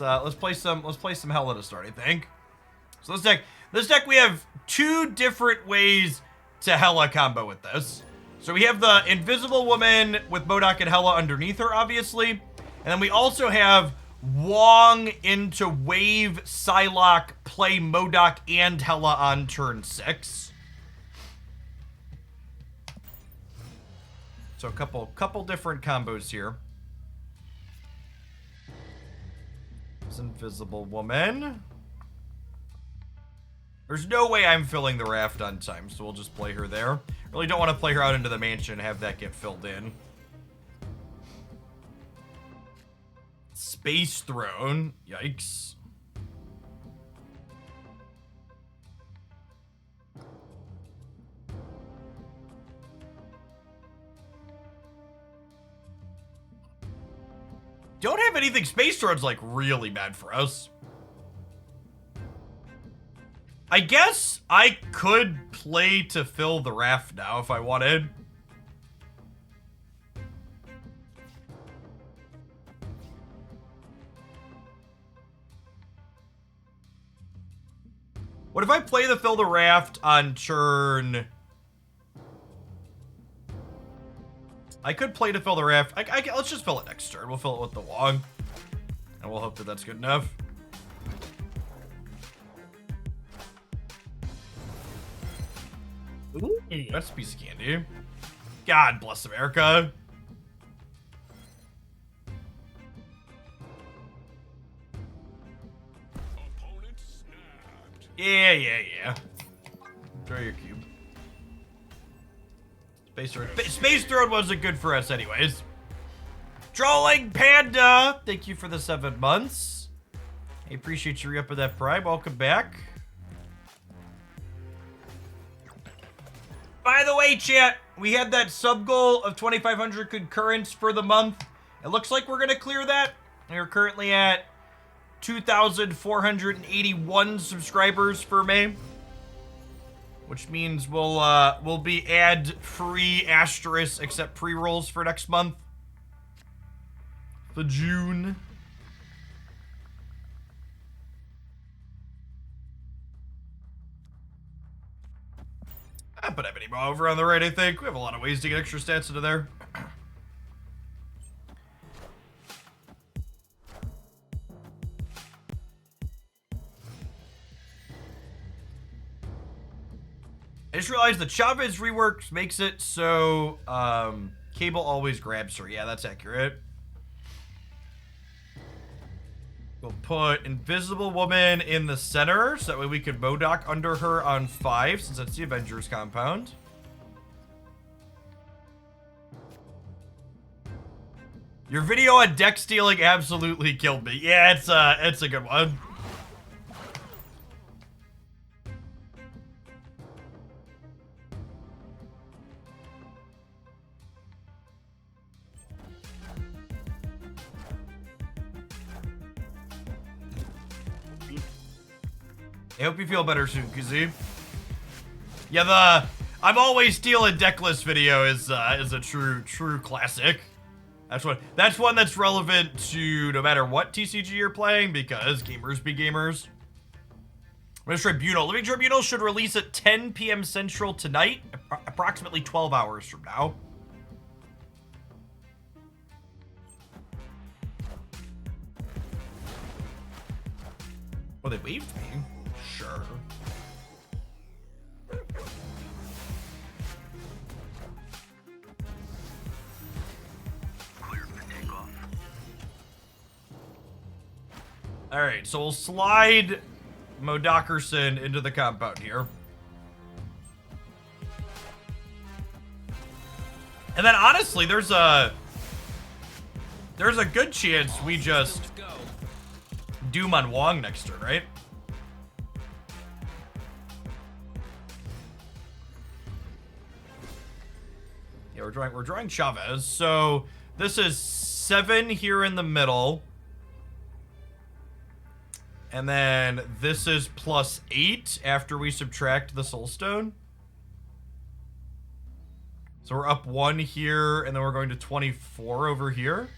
let's play some Hella to start, I think. So this deck we have two different ways to Hella combo with this. So we have the Invisible Woman with MODOK and Hella underneath her, obviously. And then we also have Wong into Wave, Psylocke, play MODOK and Hella on turn 6. So a couple different combos here. This Invisible Woman. There's no way I'm filling the raft on time, so we'll just play her there. Really don't want to play her out into the mansion and have that get filled in. Space Throne. Yikes. Don't have anything. Space Throne's like really bad for us. I guess I could play to fill the raft now if I wanted. What if I play the fill the raft on turn... I could play to fill the raft. Let's just fill it next turn. We'll fill it with the Wong. And we'll hope that that's good enough. Ooh, that's a piece of candy. God bless America. Yeah. Throw your cube. Space Throne wasn't good for us anyways. Trolling Panda, thank you for the 7 months. I appreciate you re-upping that prime. Welcome back. By the way, chat, we had that sub goal of 2,500 concurrents for the month. It looks like we're gonna clear that. We're currently at 2,481 subscribers for May, which means we'll be ad-free asterisk except pre-rolls for next month, for June. I put Ebony Maw over on the right, I think. We have a lot of ways to get extra stats into there. I just realized the Chavez rework makes it so Cable always grabs her. Yeah, that's accurate. We'll put Invisible Woman in the center, so that way we can MODOK under her on 5, since that's the Avengers compound. Your video on deck stealing absolutely killed me. Yeah, it's a good one. I hope you feel better soon, Kazee. Yeah, the I'm always stealing decklist video is a true classic. That's one that's relevant to no matter what TCG you're playing, because gamers be gamers. Living Tribunal. Living Tribunal should release at 10 p.m. Central tonight, approximately 12 hours from now. Oh, they waved me. Sure. All right, so we'll slide MODOKerson into the compound here. And then honestly, there's a good chance we just Doom on Wong next turn, right? Yeah, we're drawing Chavez. So this is 7 here in the middle. And then this is +8 after we subtract the Soulstone. So we're up 1 here, and then we're going to 24 over here.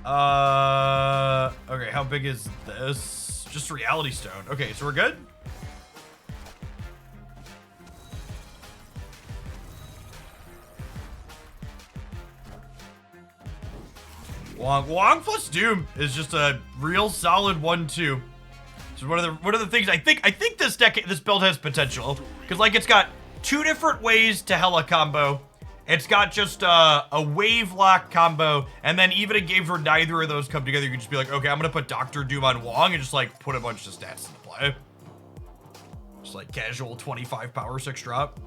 Okay, how big is this? Just Reality Stone. Okay, so we're good? Wong plus Doom is just a real solid 1-2. So one of the things I think this build has potential, because like it's got 2 different ways to Hela combo. It's got just a wave lock combo, and then even a game where neither of those come together, you can just be like, okay, I'm gonna put Dr. Doom on Wong and just like put a bunch of stats into play. Just like casual 25 power 6 drop.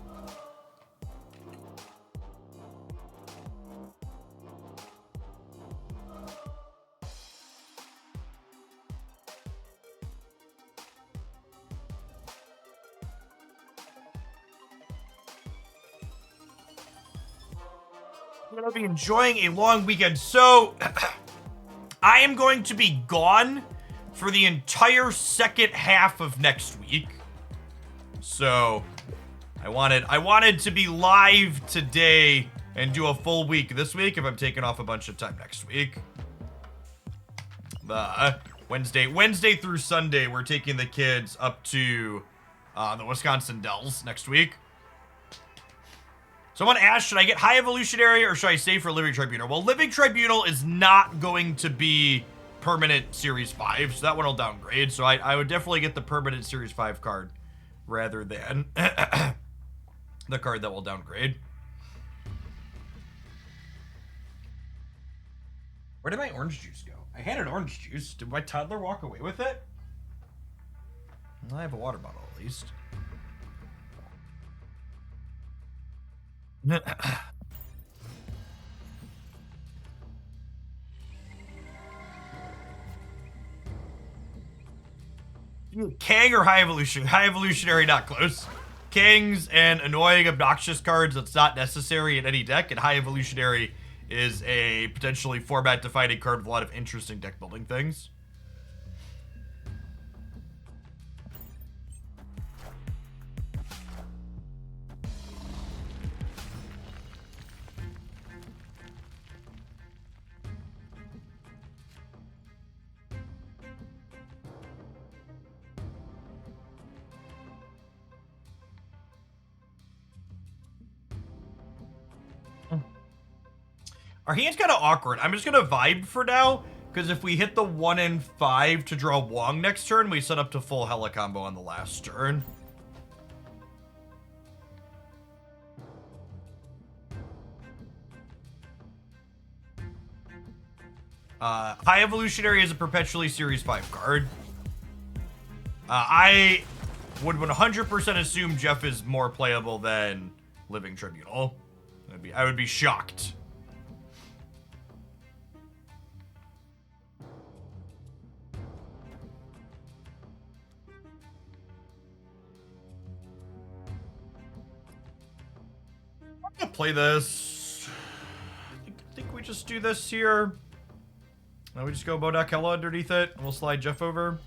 I'm gonna be enjoying a long weekend. So I am going to be gone for the entire second half of next week. So I wanted to be live today and do a full week this week if I'm taking off a bunch of time next week. Wednesday through Sunday, we're taking the kids up to the Wisconsin Dells next week. Someone asked, should I get High Evolutionary or should I save for Living Tribunal? Well, Living Tribunal is not going to be permanent Series 5, so that one will downgrade. So I would definitely get the permanent Series 5 card rather than the card that will downgrade. Where did my orange juice go? I had an orange juice. Did my toddler walk away with it? Well, I have a water bottle at least. Kang or High Evolution? High Evolutionary, not close. Kang's an annoying, obnoxious cards that's not necessary in any deck, and High Evolutionary is a potentially format-defining card with a lot of interesting deck-building things. Our hand's kind of awkward. I'm just going to vibe for now, because if we hit the 1 and 5 to draw Wong next turn, we set up to full Hela combo on the last turn. High Evolutionary is a perpetually Series 5 card. I would 100% assume Jeff is more playable than Living Tribunal. I would be shocked. I'm gonna play this. I think we just do this here. Now we just go Bodak Hella underneath it, and we'll slide Jeff over.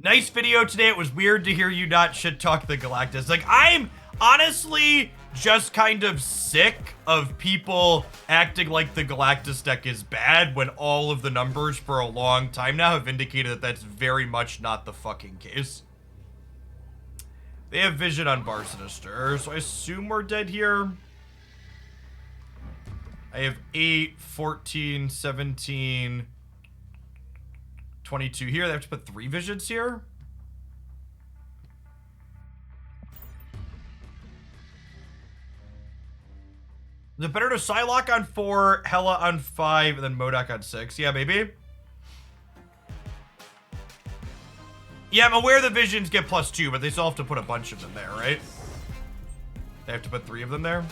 Nice video today. It was weird to hear you not shit talk the Galactus. Like, I'm honestly just kind of sick of people acting like the Galactus deck is bad when all of the numbers for a long time now have indicated that that's very much not the fucking case. They have vision on Bar Sinister, so I assume we're dead here. I have 8, 14, 17, 22 here. They have to put 3 visions here. Is it better to Psylocke on 4, Hela on 5, and then MODOK on 6? Yeah, maybe. Yeah, I'm aware the visions get +2, but they still have to put a bunch of them there, right? They have to put 3 of them there.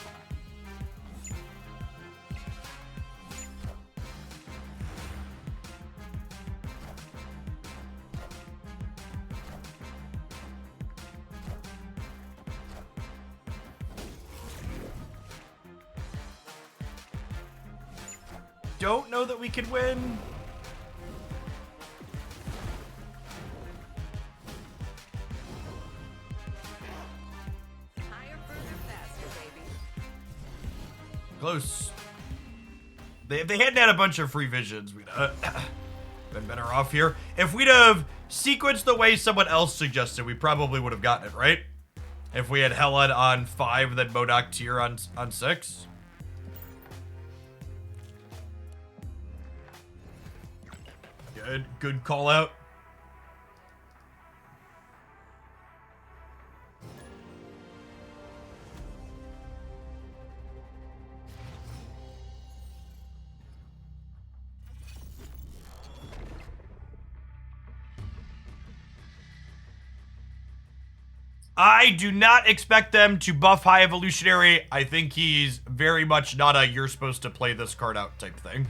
Don't know that we could win. Close. If they hadn't had a bunch of free visions, we'd been better off here. If we'd have sequenced the way someone else suggested, we probably would have gotten it, right? If we had Helen on 5, then Modok Tier on 6. Good call out. I do not expect them to buff High Evolutionary. I think he's very much not a you're supposed to play this card out type thing.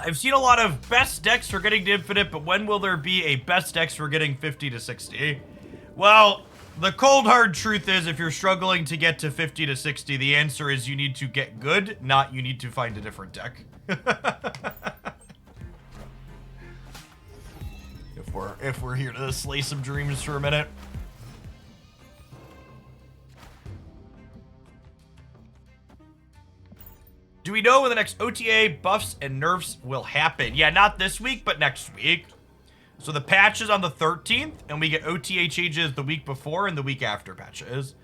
I've seen a lot of best decks for getting to Infinite, but when will there be a best decks for getting 50 to 60? Well, the cold hard truth is if you're struggling to get to 50 to 60, the answer is you need to get good, not you need to find a different deck. if we're here to slay some dreams for a minute. Do we know when the next OTA buffs and nerfs will happen? Yeah, not this week, but next week. So the patch is on the 13th, and we get OTA changes the week before and the week after patches.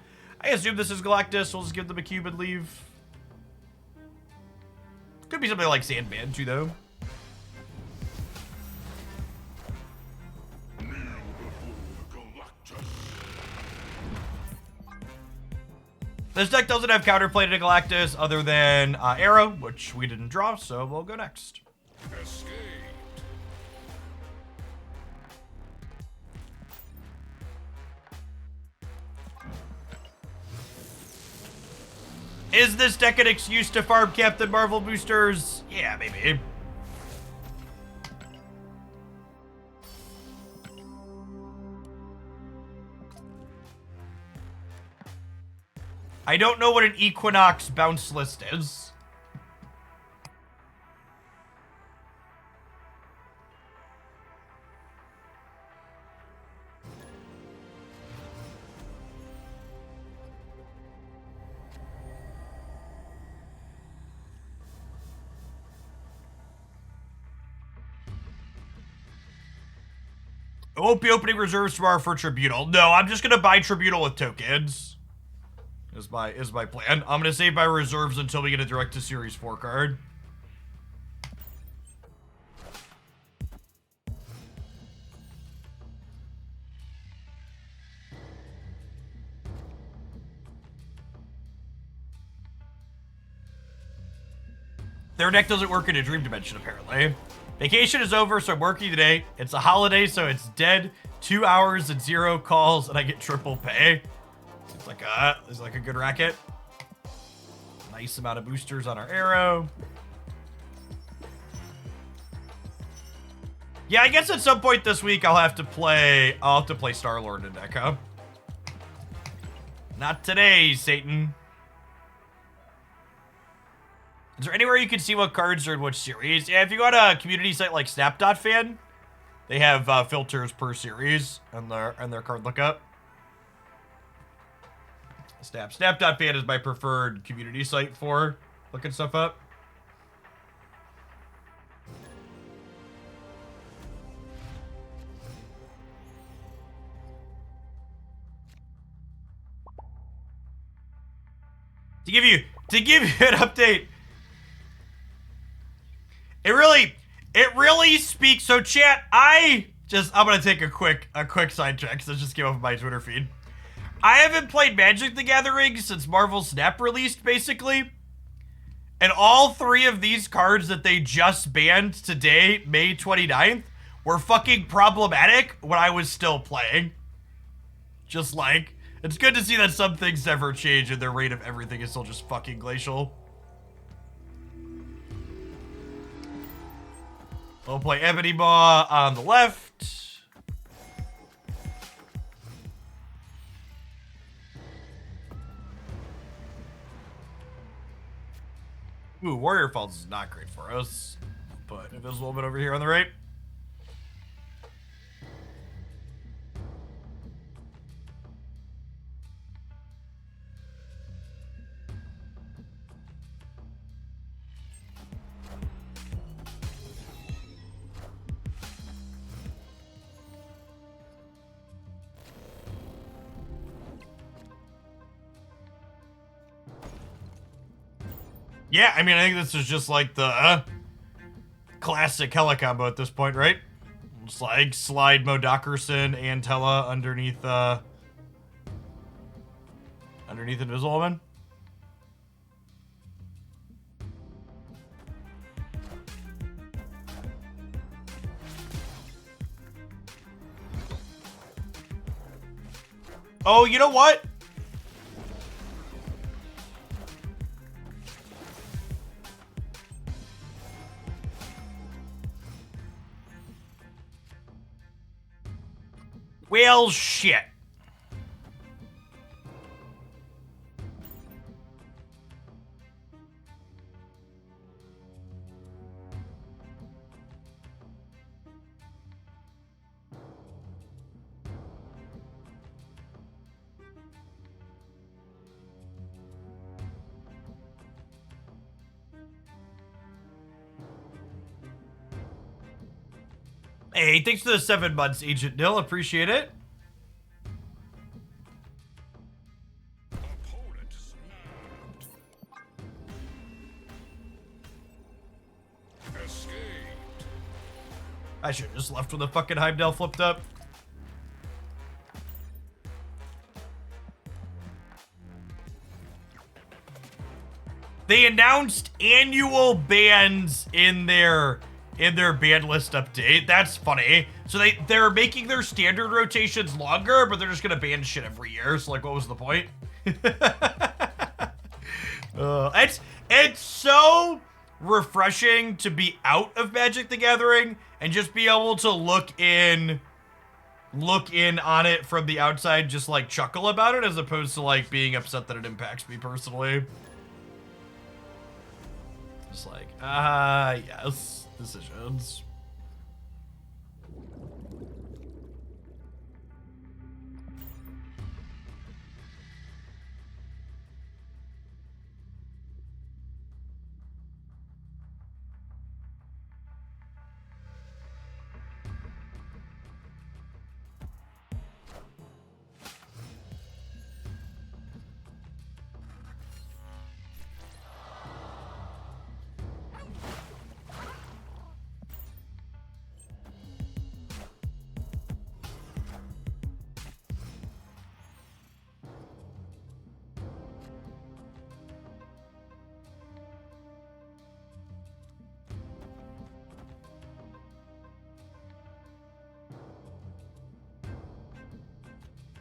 I assume this is Galactus. We'll just give them a cube and leave. Could be something like Sandman, too, though. This deck doesn't have counterplay to Galactus other than Arrow, which we didn't draw, so we'll go next. Escape. Is this deck an excuse to farm Captain Marvel boosters? Yeah, maybe. I don't know what an Equinox bounce list is. I won't be opening reserves tomorrow for Tribunal. No, I'm just gonna buy Tribunal with tokens. Is my plan. I'm gonna save my reserves until we get a direct to Series 4 card. Their deck doesn't work in a Dream Dimension, apparently. Vacation is over, so I'm working today. It's a holiday, so it's dead. 2 hours and 0 calls, and I get triple pay. It's like a good racket. Nice amount of boosters on our Arrow. Yeah, I guess at some point this week I'll have to play Star-Lord and Echo. Not today, Satan. Is there anywhere you can see what cards are in which series? Yeah, if you go to a community site like Snap.fan, they have filters per series and their card lookup. Snap.fan is my preferred community site for looking stuff up. To give you an update, it really speaks. So chat, I'm gonna take a quick sidetrack. So just give up my Twitter feed. I haven't played Magic the Gathering since Marvel Snap released, basically. And all 3 of these cards that they just banned today, May 29th, were fucking problematic when I was still playing. Just like, it's good to see that some things never change and their rate of everything is still just fucking glacial. We'll play Ebony Maw on the left. Ooh, Warrior Falls is not great for us. Put Invisible Woman over here on the right. Yeah, I mean, I think this is just like the classic Hella combo at this point, right? Just like slide Modokerson and Hella underneath Invisible Woman. Oh, you know what? Well, shit. Hey, thanks for the 7 months, Agent Nil. Appreciate it. I should have just left when the fucking Heimdall flipped up. They announced annual bans in their ban list update. That's funny. So they're making their standard rotations longer, but they're just gonna ban shit every year. So like, what was the point? It's so refreshing to be out of Magic the Gathering and just be able to look in on it from the outside, just like chuckle about it, as opposed to like being upset that it impacts me personally. Just like, yes, decisions.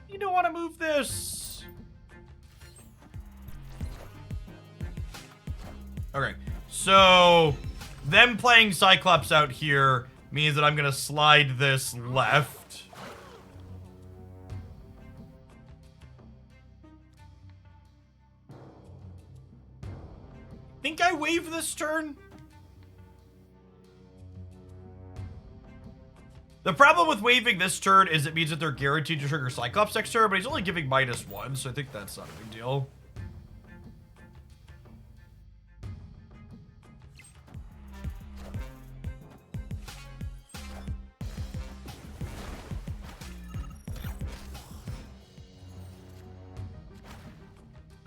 You don't want to move this. Okay, so them playing Cyclops out here means that I'm gonna slide this left. Think I wave this turn? The problem with waving this turn is it means that they're guaranteed to trigger Cyclops next turn, but he's only giving -1, so I think that's not a big deal.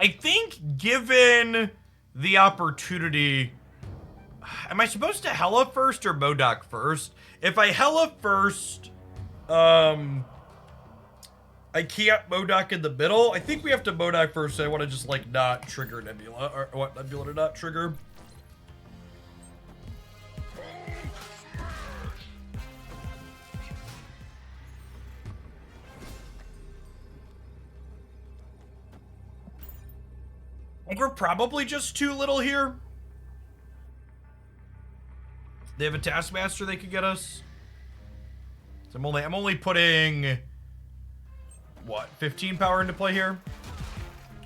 I think given the opportunity, am I supposed to Hella first or Modok first? If I Hella first, I can't Modok in the middle. I think we have to Modok first, so I want to just, like, not trigger Nebula, or what Nebula to not trigger. I think we're probably just too little here. They have a Taskmaster they could get us. So I'm only putting what, 15 power into play here?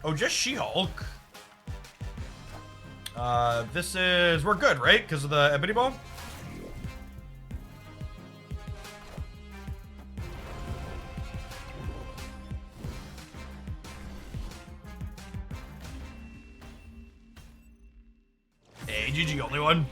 Oh, just She-Hulk. We're good, right? Because of the Ebony Ball? Hey, GG, only one.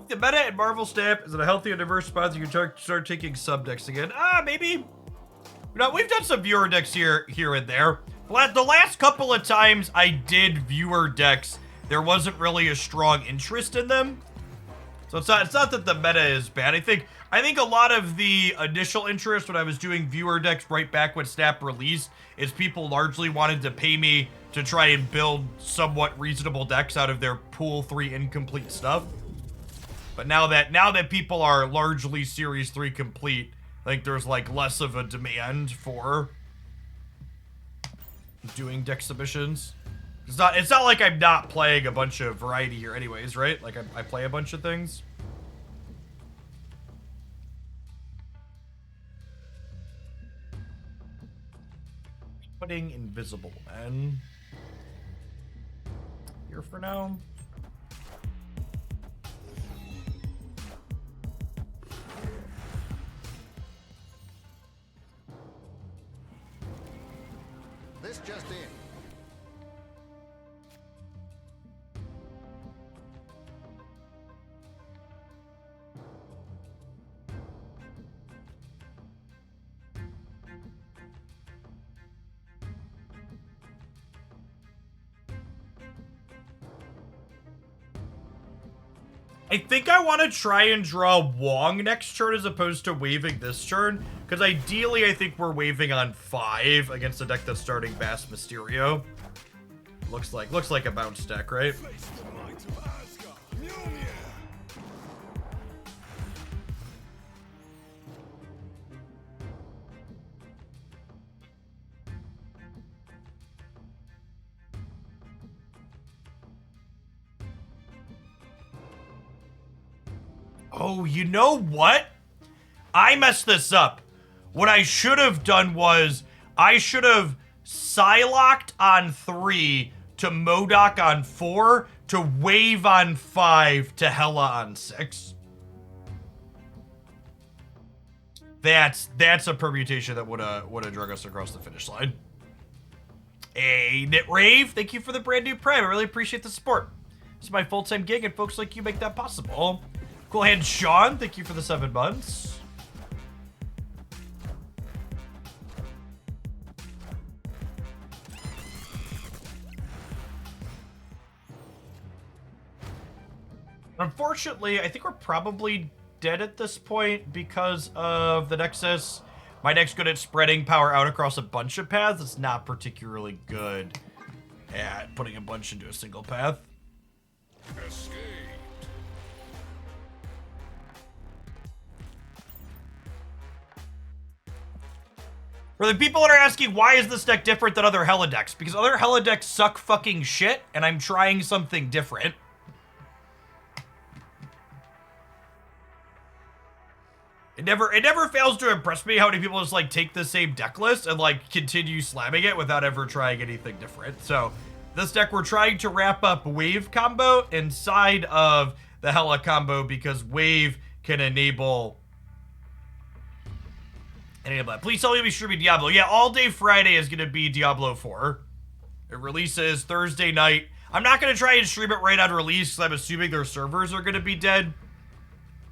The meta in Marvel Snap is it a healthy and diverse spot so you can start taking sub decks again? Maybe. We've done some viewer decks here and there. The last couple of times I did viewer decks, there wasn't really a strong interest in them. So it's not that the meta is bad. I think a lot of the initial interest when I was doing viewer decks right back when Snap released is people largely wanted to pay me to try and build somewhat reasonable decks out of their pool 3 incomplete stuff. But now that people are largely Series 3 complete, I think there's like less of a demand for doing deck submissions. It's not like I'm not playing a bunch of variety here anyways, right? Like I play a bunch of things. Putting Invisible Men here for now. This just in. I think I want to try and draw Wong next turn as opposed to waving this turn. Because ideally, I think we're waving on 5 against a deck that's starting Bass Mysterio. Looks like a bounce deck, right? Oh, you know what? I messed this up. What I should have done was I should have Psylocked on 3 to MODOK on 4 to Wave on 5 to Hela on 6. That's a permutation that would have drug us across the finish line. Hey, Nitrave, thank you for the brand new Prime. I really appreciate the support. This is my full-time gig, and folks like you make that possible. Cool hand, Sean. Thank you for the 7 months. Unfortunately, I think we're probably dead at this point because of the Nexus. My deck's good at spreading power out across a bunch of paths. It's not particularly good at putting a bunch into a single path. Escape. For the people that are asking, why is this deck different than other Hela decks? Because other Hela decks suck fucking shit, and I'm trying something different. It never fails to impress me how many people just, like, take the same deck list and, like, continue slamming it without ever trying anything different. So, this deck, we're trying to wrap up Wave combo inside of the Hela combo because Wave can enable that. Please tell me you'll be streaming Diablo. Yeah, all day Friday is going to be Diablo 4. It releases Thursday night. I'm not going to try and stream it right on release because I'm assuming their servers are going to be dead.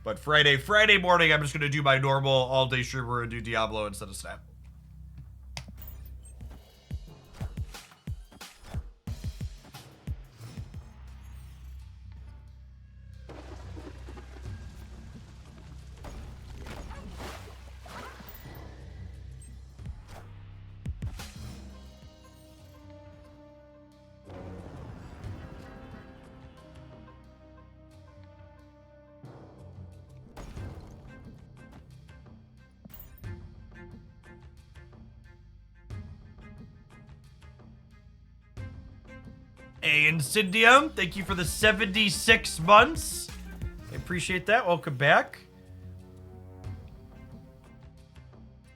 But Friday morning, I'm just going to do my normal all-day streamer and do Diablo instead of Snap. Hey, Incendium, thank you for the 76 months. I appreciate that. Welcome back.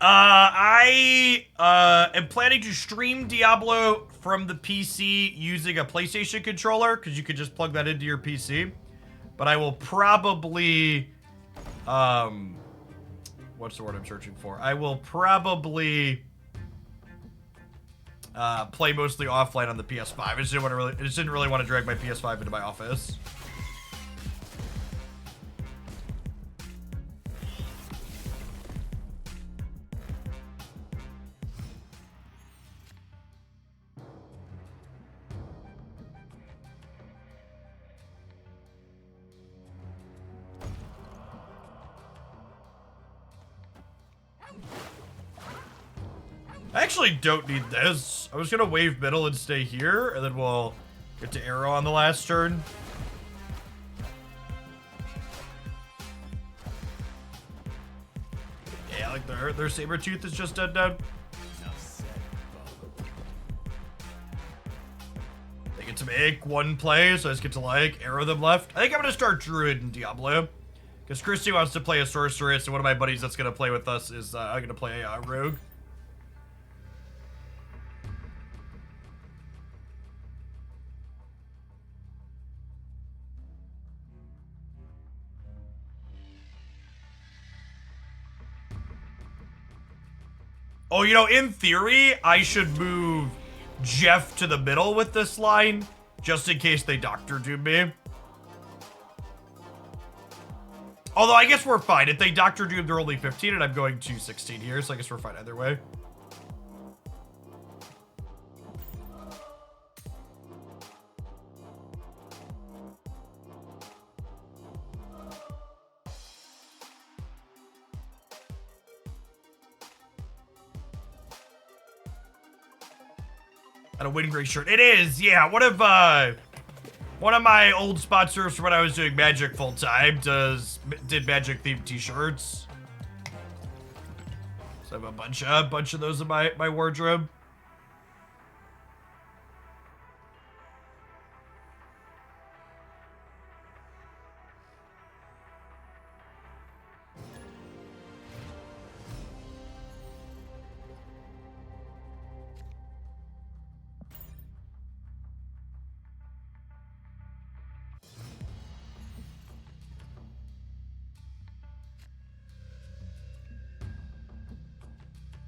I am planning to stream Diablo from the PC using a PlayStation controller, because you could just plug that into your PC. But I will probably, what's the word I'm searching for? I will probably play mostly offline on the PS5. I just didn't really want to drag my PS5 into my office. I actually don't need this. I was gonna wave middle and stay here, and then we'll get to arrow on the last turn. Yeah, like their Sabertooth is just dead now. They get to make one play, so I just get to like arrow them left. I think I'm gonna start Druid in Diablo. Because Christy wants to play a Sorceress, and one of my buddies that's gonna play with us is I'm gonna play Rogue. Oh, you know, in theory, I should move Jeff to the middle with this line, just in case they Doctor Doom me. Although, I guess we're fine. If they Doctor Doom, they're only 15, and I'm going to 16 here, so I guess we're fine either way. And a Wind Gray shirt. It is, yeah. One of my old sponsors from when I was doing Magic full time did Magic themed T-shirts. So I have a bunch of those in my wardrobe.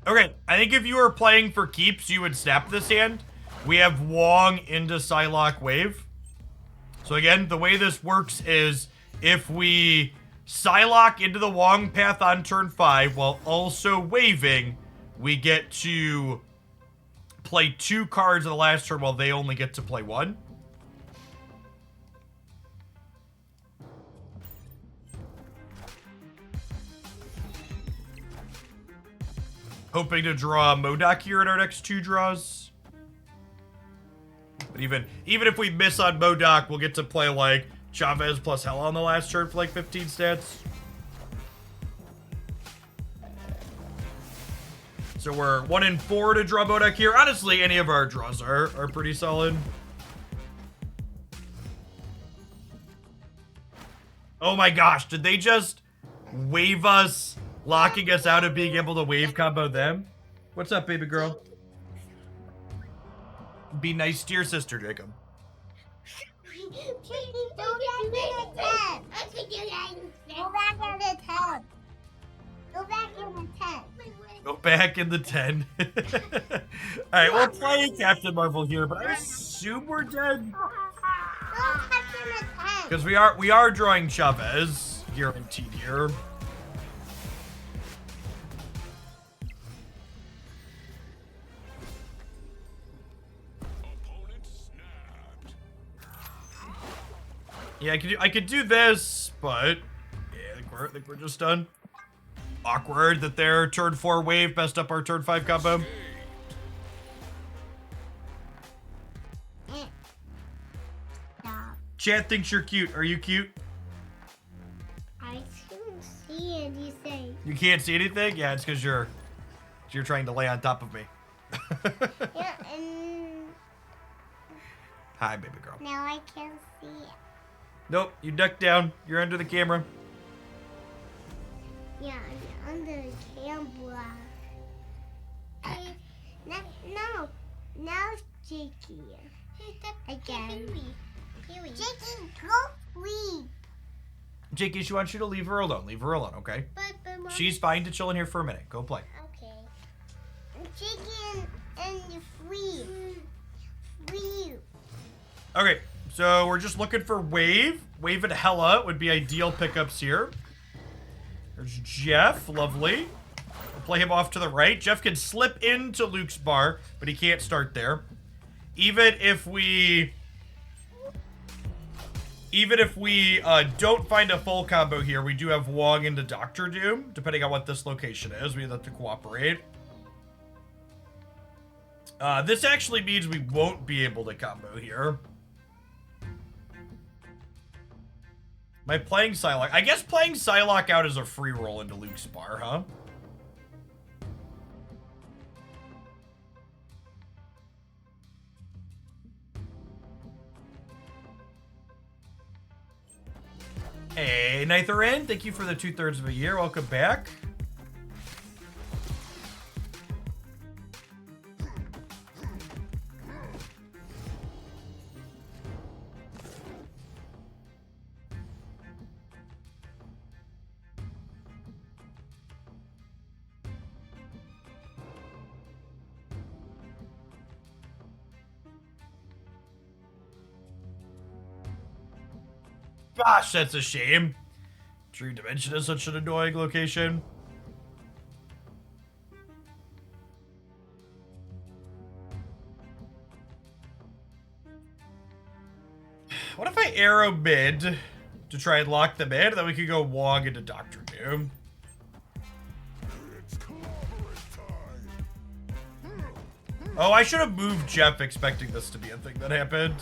Okay, I think if you were playing for keeps, you would snap this hand. We have Wong into Psylocke Wave. So again, the way this works is if we Psylocke into the Wong path on turn 5 while also waving, we get to play 2 cards in the last turn while they only get to play 1. Hoping to draw Modok here in our next 2 draws. But even if we miss on Modok, we'll get to play like Chavez plus Hell on the last turn for like 15 stats. So we're 1 in 4 to draw Modok here. Honestly, any of our draws are pretty solid. Oh my gosh, did they just wave us, locking us out of being able to wave combo them? What's up, baby girl? Be nice to your sister, Jacob. Go back in the 10. Alright, we'll play Captain Marvel here, but I assume we're dead. Because we are drawing Chavez, guaranteed here. Yeah, I could do this, but yeah, I think we're just done. Awkward that their turn 4 wave messed up our turn 5 combo. Chat thinks you're cute. Are you cute? I can't see anything. You can't see anything? Yeah, it's because you're trying to lay on top of me. Yeah, and Hi, baby girl. now I can't see it. Nope, you duck down. You're under the camera. Yeah, I'm under the camera. Hey, no. Now it's Jakey. Again. Jakey, go leave. Jakey, she wants you to leave her alone. Leave her alone, okay? But Mom, She's fine to chill in here for a minute. Go play. okay. Jakey and free. Free. Okay, so we're just looking for Wave. Wave and Hella would be ideal pickups here. There's Jeff, lovely. We'll play him off to the right. Jeff can slip into Luke's bar, but he can't start there. Even if we don't find a full combo here, we do have Wong into Doctor Doom, depending on what this location is. We have to cooperate. This actually means we won't be able to combo here. Am I playing Psylocke? I guess playing Psylocke out is a free roll into Luke's bar, huh? Hey, Nitharin, thank you for the 2/3 of a year. Welcome back. Gosh, that's a shame. True Dimension is such an annoying location. What if I arrow mid to try and lock them in, and then we could go Wong into Doctor Doom? Oh, I should have moved Jeff expecting this to be a thing that happened.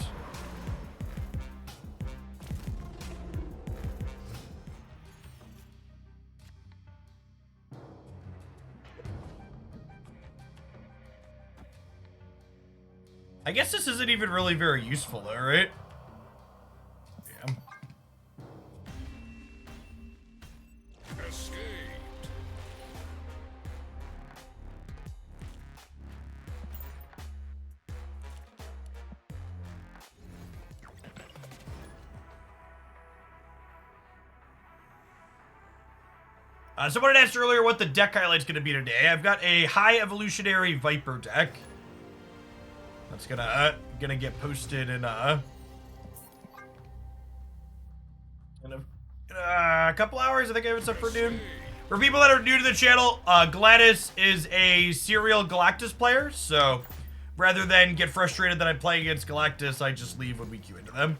I guess this isn't even really very useful though, right? Yeah. Escaped. Someone had asked earlier what the deck highlight's going to be today. I've got a high evolutionary Viper deck. That's gonna get posted in a couple hours. I think I have it set for noon. For people that are new to the channel, Gladys is a serial Galactus player, so rather than get frustrated that I'm playing against Galactus, I just leave when we queue into them.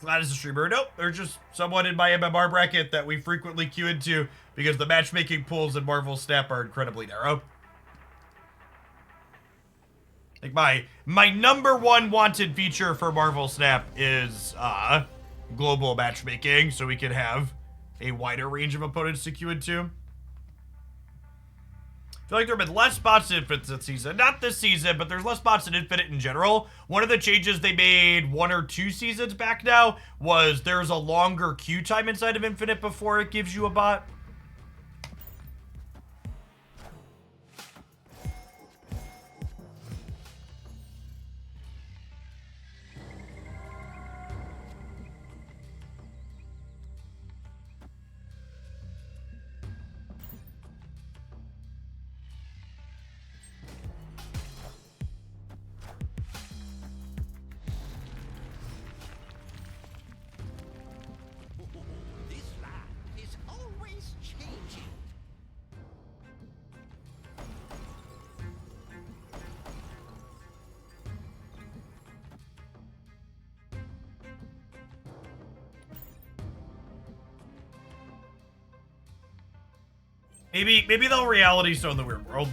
Gladys a streamer. Nope, they're just someone in my MMR bracket that we frequently queue into because the matchmaking pools in Marvel Snap are incredibly narrow. Like my number one wanted feature for Marvel Snap is global matchmaking, so we can have a wider range of opponents to queue into. I feel like there have been less spots in Infinite this season. Not this season, but there's less spots in Infinite in general. One of the changes they made 1 or 2 seasons back now was there's a longer queue time inside of Infinite before it gives you a bot. This land is always changing. Maybe they'll reality stone the weird world.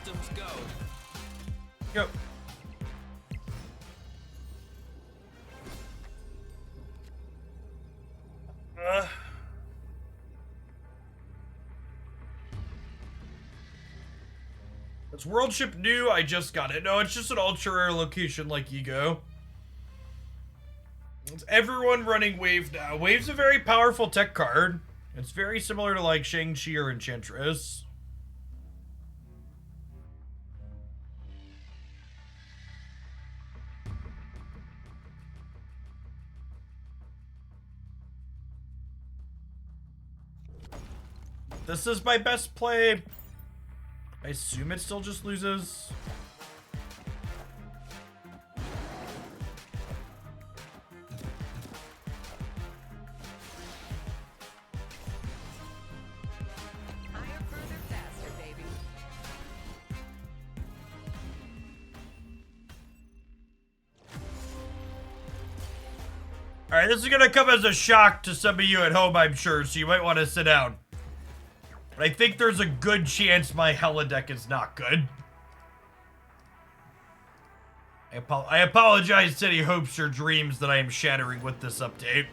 systems go. Go. It's world ship new. I just got it. No, it's just an ultra rare location like Ego. It's everyone running Wave now. Wave's a very powerful tech card. It's very similar to like Shang-Chi or Enchantress. This is my best play. I assume it still just loses. Higher, further, faster, baby. Alright, this is gonna come as a shock to some of you at home, I'm sure, so you might want to sit down. But I think there's a good chance my Hella deck is not good. I apologize to any hopes or dreams that I am shattering with this update.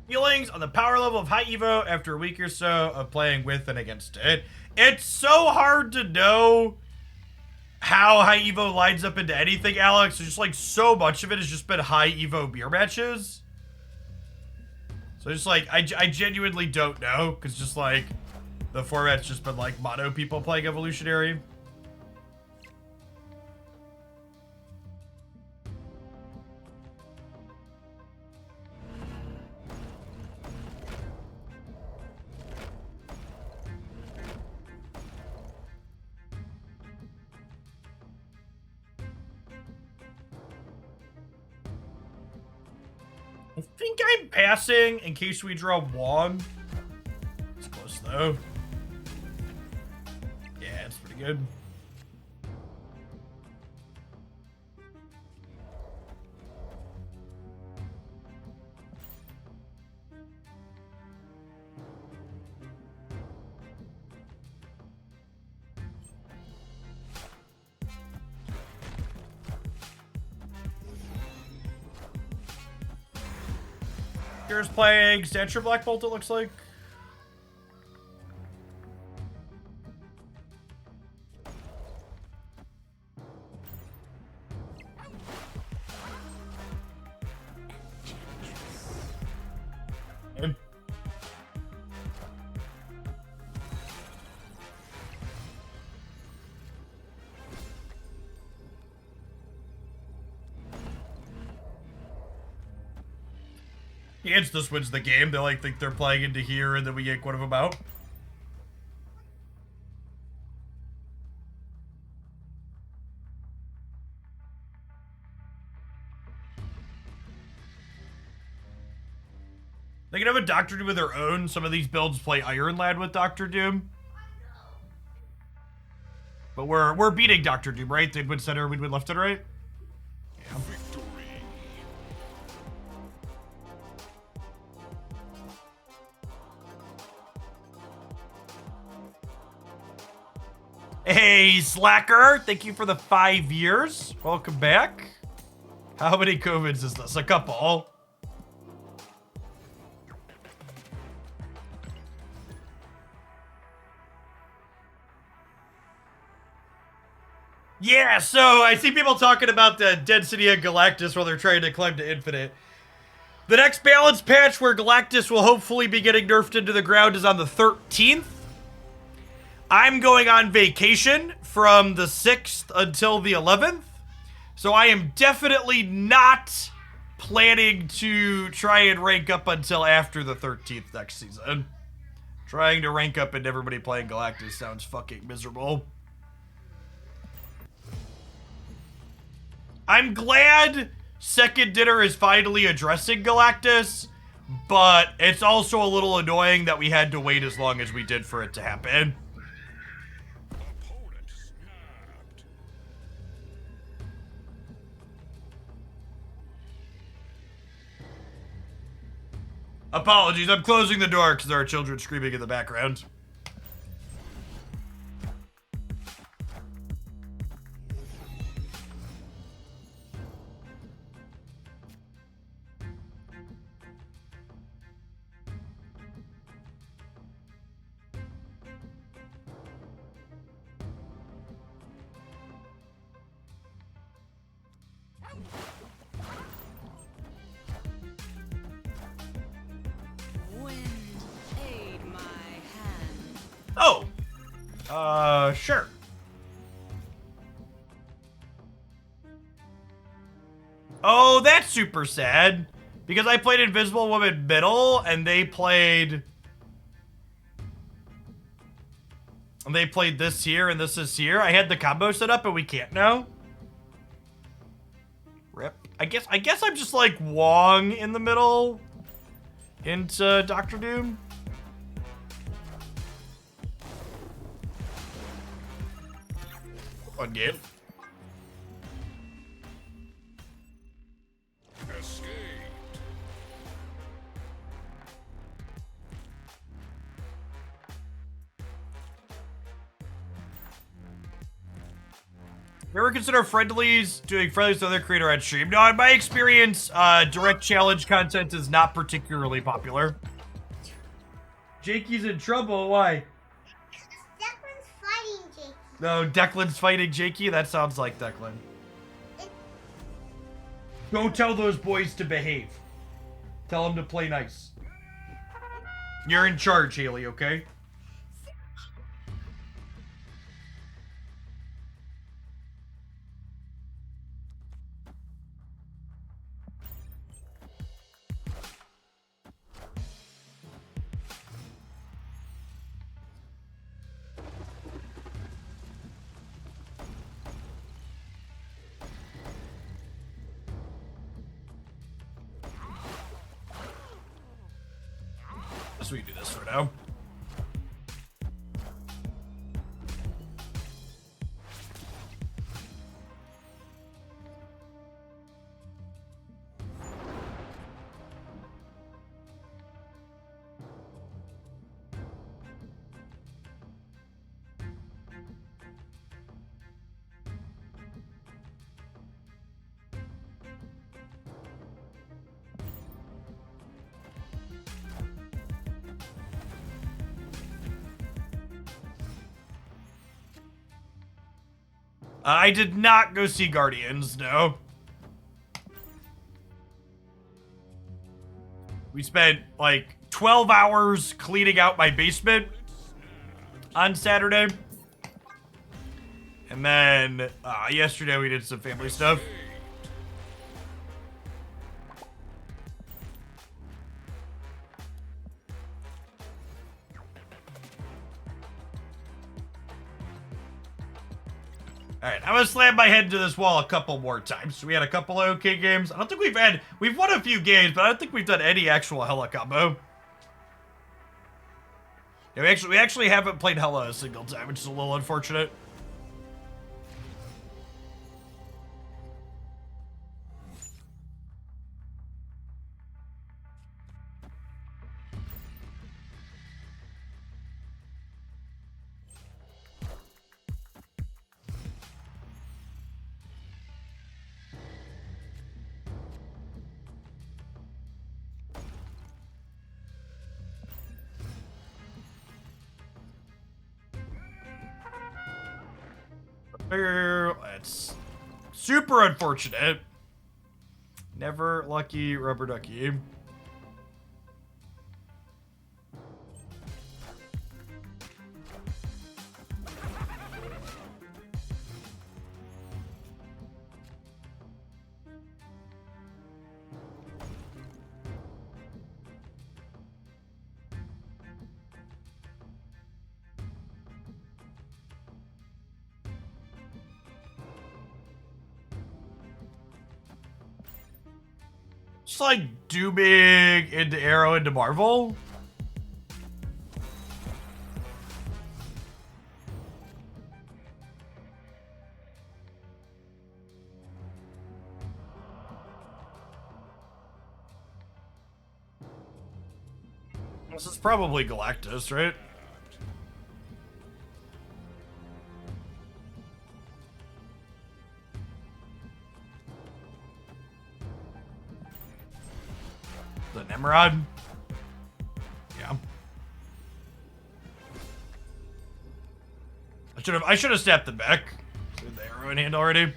Feelings on the power level of high Evo after a week or so of playing with and against it. It's so hard to know how high Evo lines up into anything, Alex. There's just like so much of it has just been high Evo beer matches. So just like, I genuinely don't know, because just like the format's just been like mono people playing Evolutionary. I think I'm passing in case we draw Wong. It's close though. Yeah, it's pretty good. Here's playing Statue Black Bolt, it looks like. Okay. Against this wins the game. They like think they're playing into here and then we yank one of them out. They can have a Doctor Doom of their own. Some of these builds play Iron Lad with Doctor Doom. But we're beating Doctor Doom, right? They'd win center, we'd win left and right. Yeah. Victory. Hey, Slacker! Thank you for the 5 years. Welcome back. How many COVIDs is this? A couple. Yeah, so I see people talking about the density of Galactus while they're trying to climb to infinite. The next balance patch where Galactus will hopefully be getting nerfed into the ground is on the 13th. I'm going on vacation from the 6th until the 11th. So I am definitely not planning to try and rank up until after the 13th next season. Trying to rank up and everybody playing Galactus sounds fucking miserable. I'm glad Second Dinner is finally addressing Galactus, but it's also a little annoying that we had to wait as long as we did for it to happen. Opponent snapped. Apologies, I'm closing the door because there are children screaming in the background. Wind, aid my hand. Oh! Sure. Oh, that's super sad. Because I played Invisible Woman middle, and they played... They played this here, and this is here. I had the combo set up, and we can't now. Rip. I guess I'm just like Wong in the middle into Doctor Doom. Fun game. Escaped. You ever consider doing friendlies to other creator on stream? No, in my experience, direct challenge content is not particularly popular. Jakey's in trouble. Why? Declan's fighting Jake. No, Declan's fighting Jakey? That sounds like Declan. Go tell those boys to behave. Tell them to play nice. You're in charge, Haley, okay? So we do this for now. I did not go see Guardians, no. We spent like 12 hours cleaning out my basement on Saturday. And then yesterday we did some family stuff. Alright, I'm gonna slam my head into this wall a couple more times. We had a couple of okay games. I don't think we've won a few games, but I don't think we've done any actual Hella combo. Yeah, we actually haven't played Hella a single time, which is a little unfortunate. It's super unfortunate. Never lucky rubber ducky. like Dooming into Arrow into Marvel. This is probably Galactus, right? The Nimrod? Yeah. I should have snapped the back with the arrow in hand already.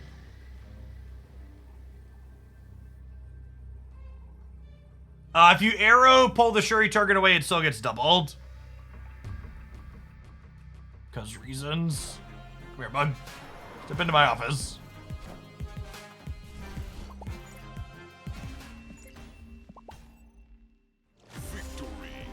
If you arrow pull the Shuri target away, it still gets doubled. Because reasons. Come here, bud. Step into my office. Victory.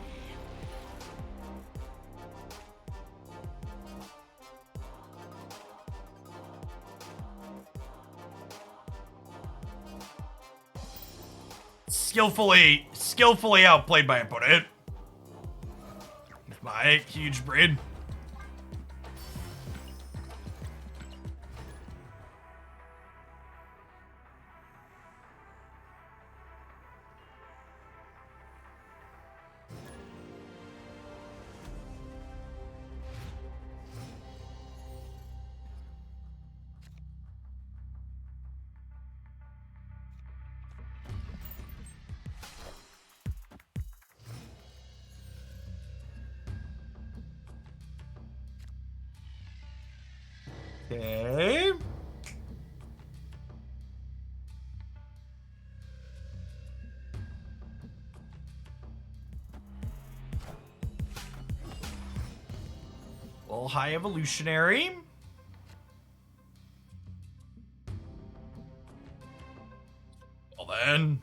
Skillfully outplayed my opponent. My huge brain. Okay. Well, high evolutionary. Well then.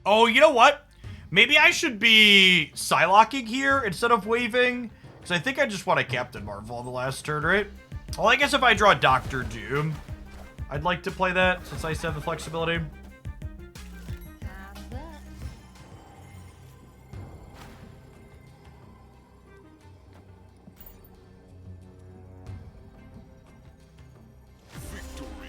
Oh, you know what? Maybe I should be Psylocking here instead of waving. Because I think I just want a Captain Marvel on the last turn, right? Well, I guess if I draw Doctor Doom, I'd like to play that since I still have the flexibility. Have that. Victory.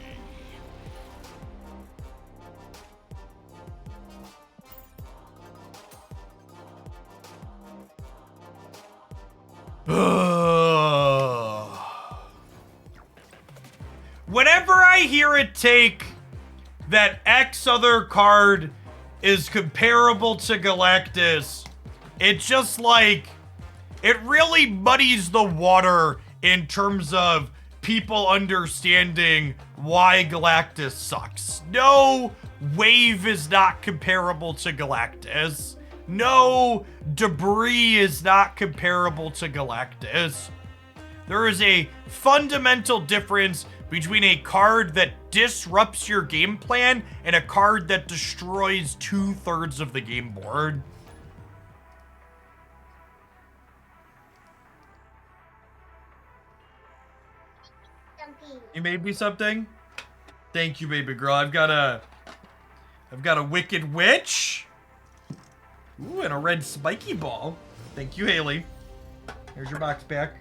Whenever I hear it take that X other card is comparable to Galactus, it just like, it really muddies the water in terms of people understanding why Galactus sucks. No, Wave is not comparable to Galactus. No, Debris is not comparable to Galactus. There is a fundamental difference between a card that disrupts your game plan and a card that destroys 2/3 of the game board. Something. You made me something? Thank you, baby girl. I've got a Wicked Witch. Ooh, and a red spiky ball. Thank you, Haley. Here's your box back.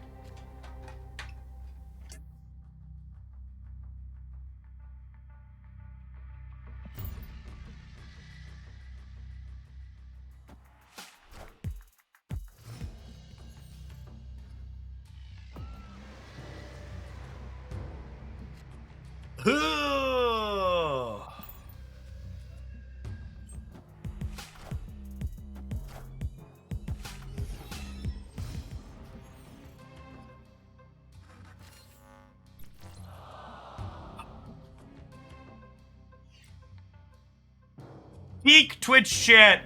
Peak Twitch chat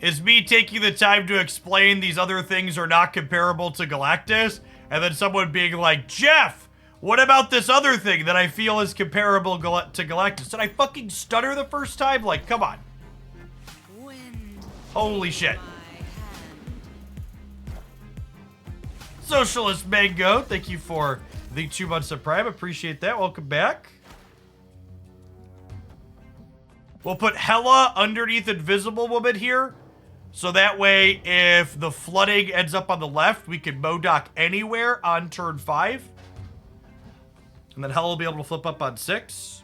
is me taking the time to explain these other things are not comparable to Galactus, and then someone being like, Jeff, What about this other thing that I feel is comparable to Galactus? Did I fucking stutter the first time? Like, come on. Wind Holy shit. my hand. Socialist Mango, thank you for the 2 months of Prime. Appreciate that. Welcome back. We'll put Hela underneath Invisible Woman here. So that way, if the flooding ends up on the left, we can Modoc anywhere on turn 5. And then Hela will be able to flip up on 6.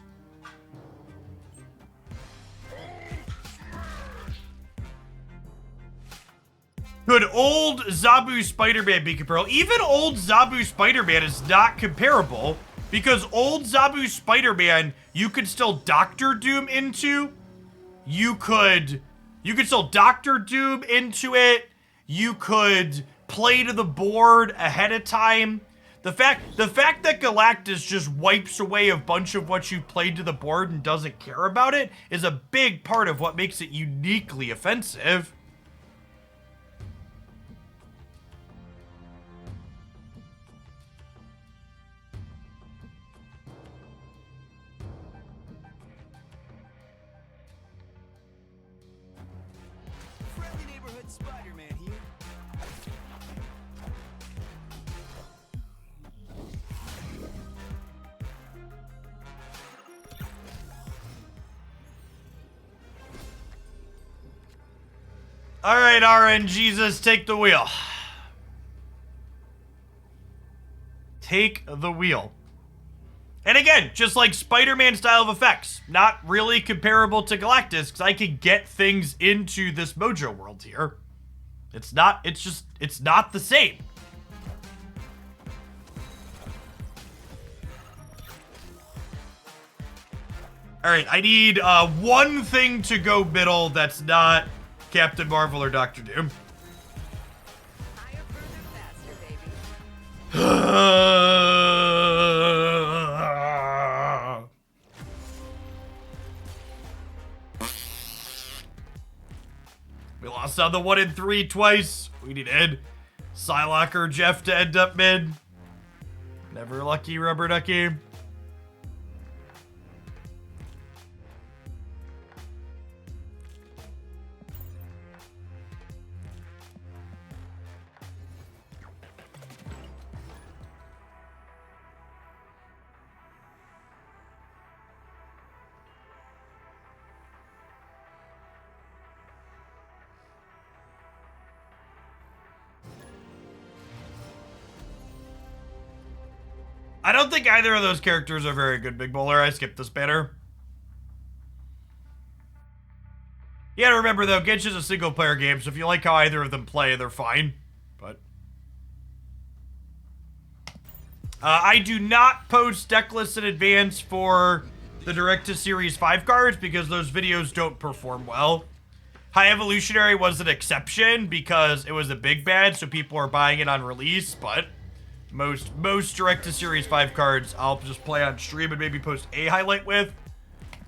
Could old Zabu Spider-Man be comparable? Even old Zabu Spider-Man is not comparable because old Zabu Spider-Man, you could still Doctor Doom into. You could still Doctor Doom into it. You could play to the board ahead of time. The fact that Galactus just wipes away a bunch of what you played to the board and doesn't care about it is a big part of what makes it uniquely offensive. Friendly neighborhood Spider-Man here. All right, RN Jesus, take the wheel. Take the wheel. And again, just like Spider-Man style of effects, not really comparable to Galactus, because I can get things into this Mojo world here. It's not the same. All right, I need one thing to go middle that's not Captain Marvel or Doctor Doom. Higher, further, faster, baby. We lost on the 1 in 3 twice. We needed Psylocke or Jeff to end up mid. Never lucky, rubber ducky. I don't think either of those characters are very good, Big Bowler. I skipped this banner. You gotta remember, though, Genshin's a single-player game, so if you like how either of them play, they're fine. But I do not post deck lists in advance for the Direct-to-Series 5 cards because those videos don't perform well. High Evolutionary was an exception because it was a big bad, so people are buying it on release, but most Direct-to-Series 5 cards I'll just play on stream and maybe post a highlight with.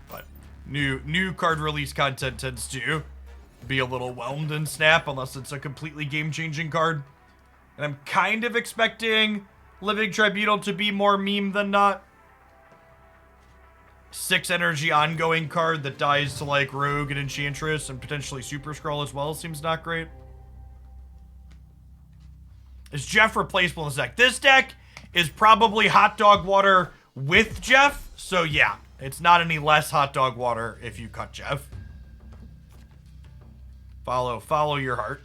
But new card release content tends to be a little whelmed in Snap unless it's a completely game-changing card. And I'm kind of expecting Living Tribunal to be more meme than not. 6 energy ongoing card that dies to like Rogue and Enchantress and potentially Super Skrull as well seems not great. Is Jeff replaceable in this deck? This deck is probably Hot Dog Water with Jeff, so yeah, it's not any less Hot Dog Water if you cut Jeff. Follow your heart.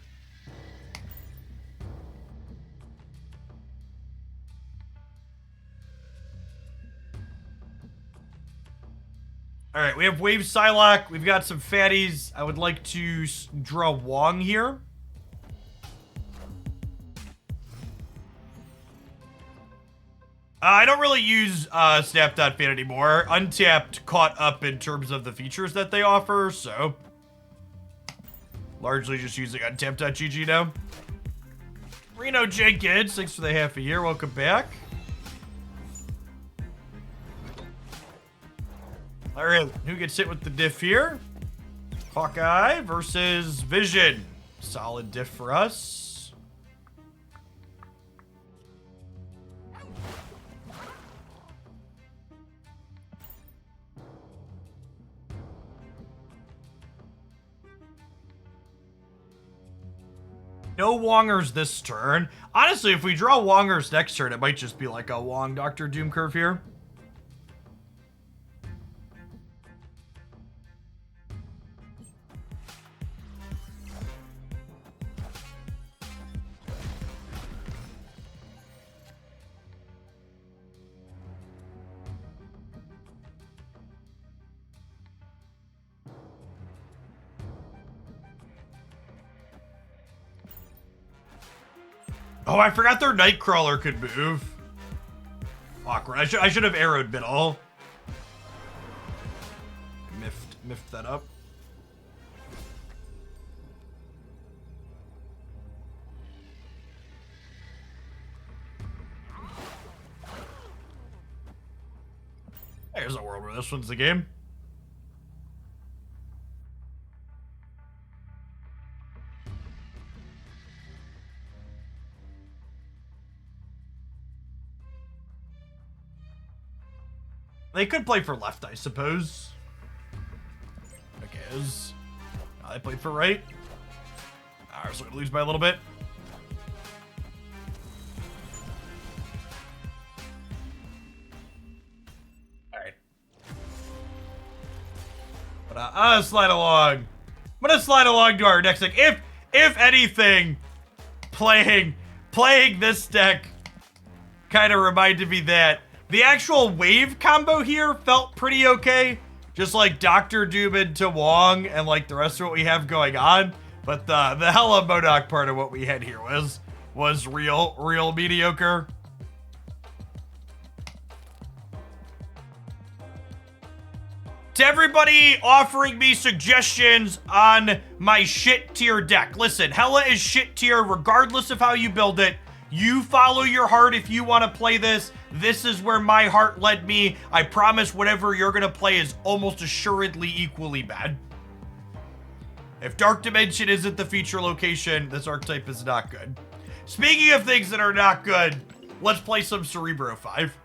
All right, we have Wave Psylocke. We've got some fatties. I would like to draw Wong here. I don't really use Snap.Fan anymore. Untapped caught up in terms of the features that they offer, so largely just using Untapped.gg now. Reno Jenkins, thanks for the half a year. Welcome back. All right, who gets hit with the diff here? Hawkeye versus Vision. Solid diff for us. No Wongers this turn. Honestly, if we draw Wongers next turn, it might just be like a Wong Dr. Doom curve here. Oh, I forgot their Nightcrawler could move. Awkward. I should have arrowed middle. Miffed that up. There's a world where this one's the game. They could play for left, I suppose. Okay, they played for right. Alright, so we're gonna lose by a little bit. Alright. But I'm gonna slide along. I'm gonna slide along to our next deck. If anything, playing this deck kind of reminded me that the actual wave combo here felt pretty okay. Just like Dr. Doom into Wong and like the rest of what we have going on. But the hella Modok part of what we had here was real mediocre. To everybody offering me suggestions on my shit tier deck. Listen, hella is shit tier regardless of how you build it. You follow your heart if you want to play this. This is where my heart led me. I promise whatever you're going to play is almost assuredly equally bad. If Dark Dimension isn't the feature location, this archetype is not good. Speaking of things that are not good, let's play some Cerebro 5.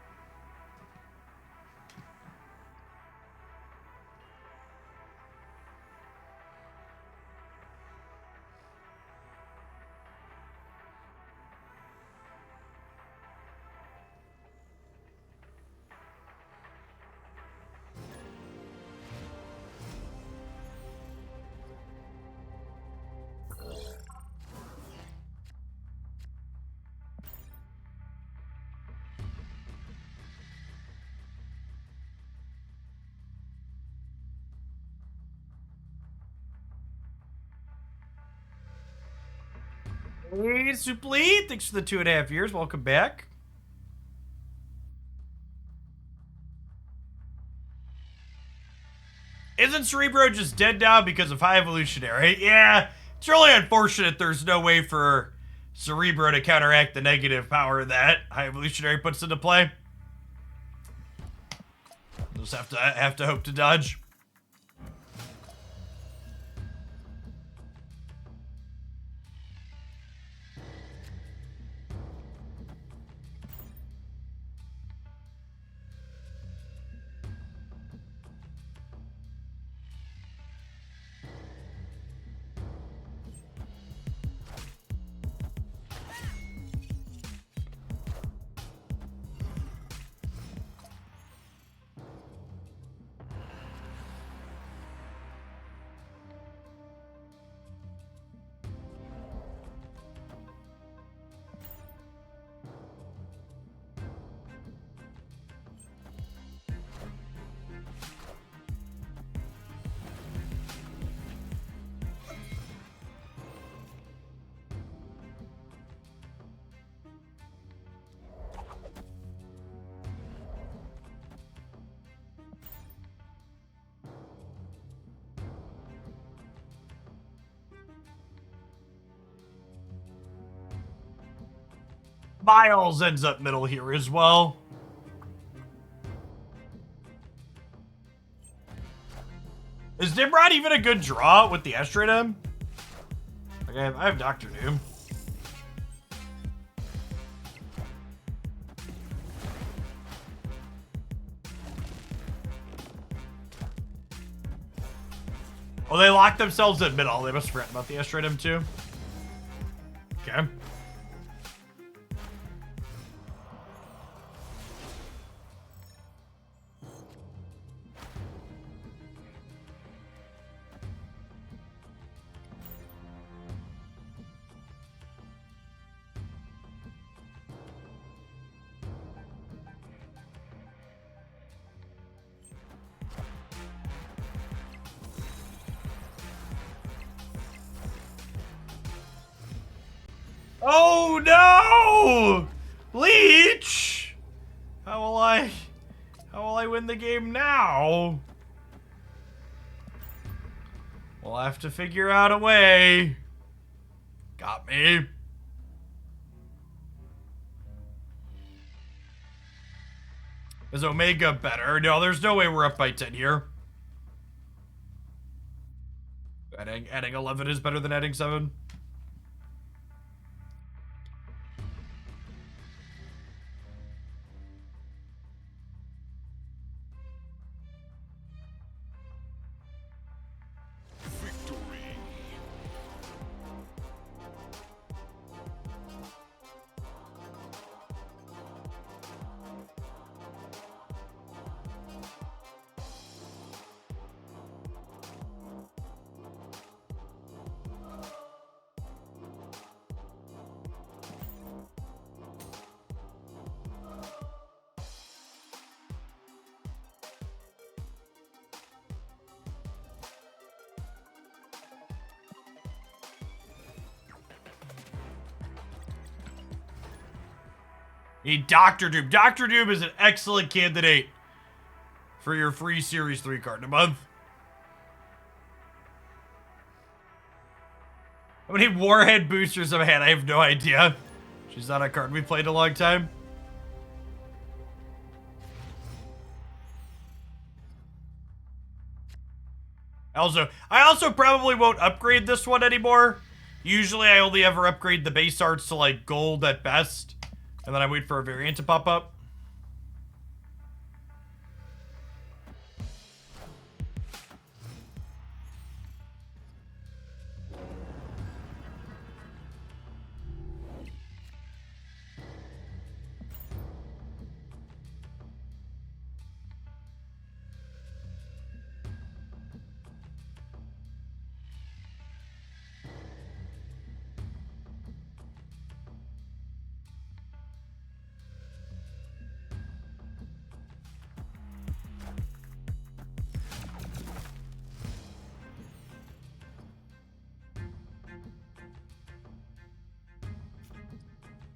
Hey, Supli, thanks for the 2.5 years. Welcome back. Isn't Cerebro just dead now because of High Evolutionary? Yeah, it's really unfortunate there's no way for Cerebro to counteract the negative power that High Evolutionary puts into play. Just have to hope to dodge. Miles ends up middle here as well. Is Nimrod even a good draw with the Asteroid M? Okay, I have Dr. Doom. Oh, they locked themselves in middle. They must have forgotten about the Asteroid M too. Okay. Oh no! Leech! How will I win the game now? We'll have to figure out a way. Got me. Is Omega better? No, there's no way we're up by 10 here. Adding 11 is better than adding 7. Victory. Need Dr. Doom. Dr. Doom is an excellent candidate for your free Series 3 card in a month. How many Warhead boosters have I had? I have no idea. She's not a card we played a long time. I also probably won't upgrade this one anymore. Usually I only ever upgrade the base arts to like gold at best. And then I wait for a variant to pop up.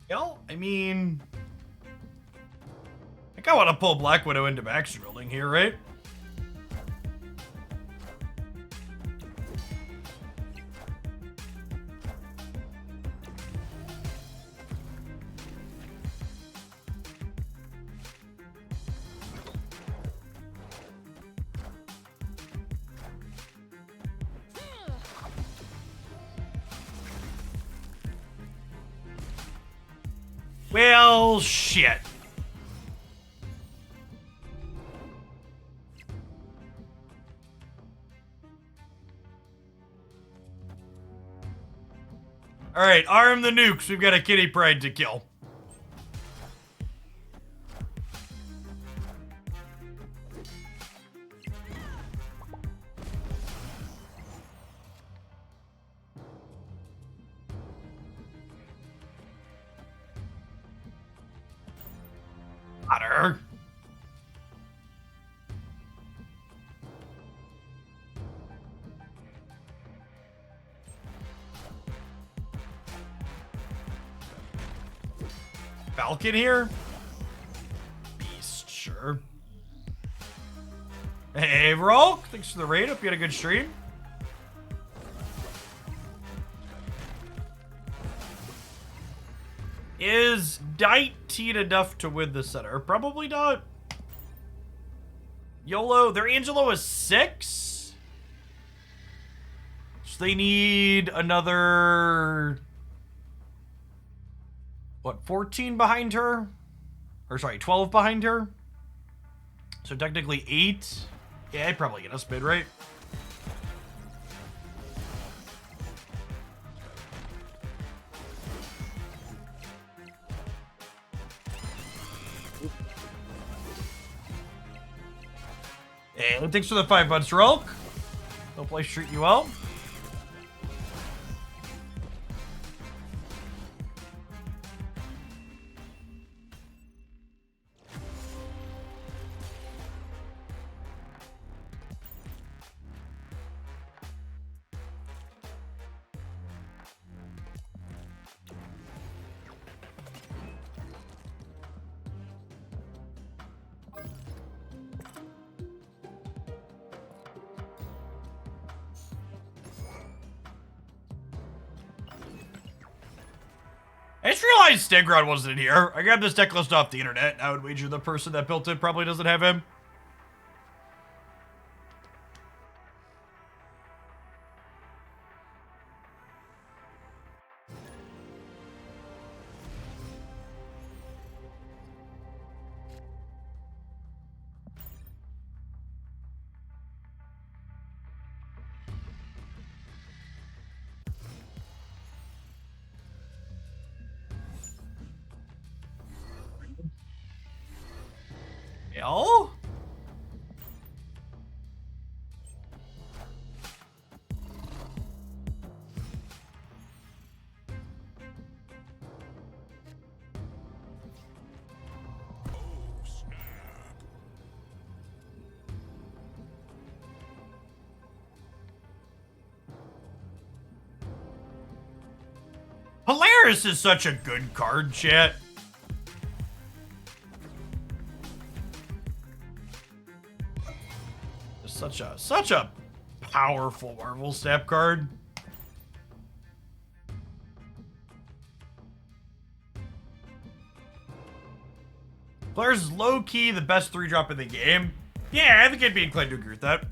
Well, I mean, I think I want to pull Black Widow into max drilling here, right? Well, shit. All right, arm the nukes. We've got a kitty pride to kill. Otter. Falcon here? Beast, sure. Hey, Rolk. Thanks for the raid. Hope you had a good stream. Is Dite enough to win the center? Probably not. YOLO. Their Angelo is 6. So they need another... What, 14 behind her? Or sorry, 12 behind her? So technically 8. Yeah, I'd probably get us mid, right? Hey, thanks for the 5 months, Rolk. No place treat you well. I just realized Stegron wasn't in here. I grabbed this deck list off the internet. I would wager the person that built it probably doesn't have him. Yo? Polaris is such a good card, chat. Such a powerful Marvel Snap card. Polaris is low-key the best 3-drop in the game. Yeah, I think I'd be inclined to agree with that.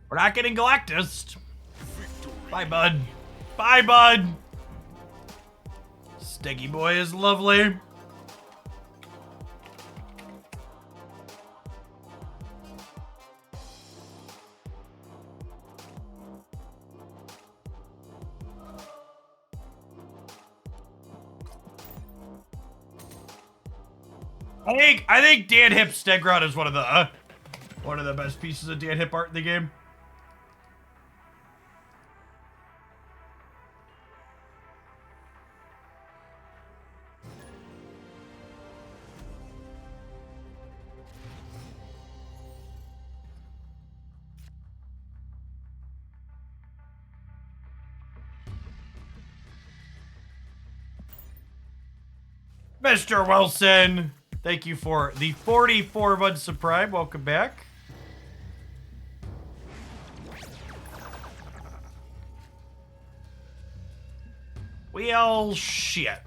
We're not getting Galactus. Bye, bud. Bye, bud. Steggy boy is lovely. I think Dan Hip's Stegron is one of the best pieces of Dan Hip art in the game. Mr. Wilson, thank you for the 44 months of Prime. Welcome back. Well, shit.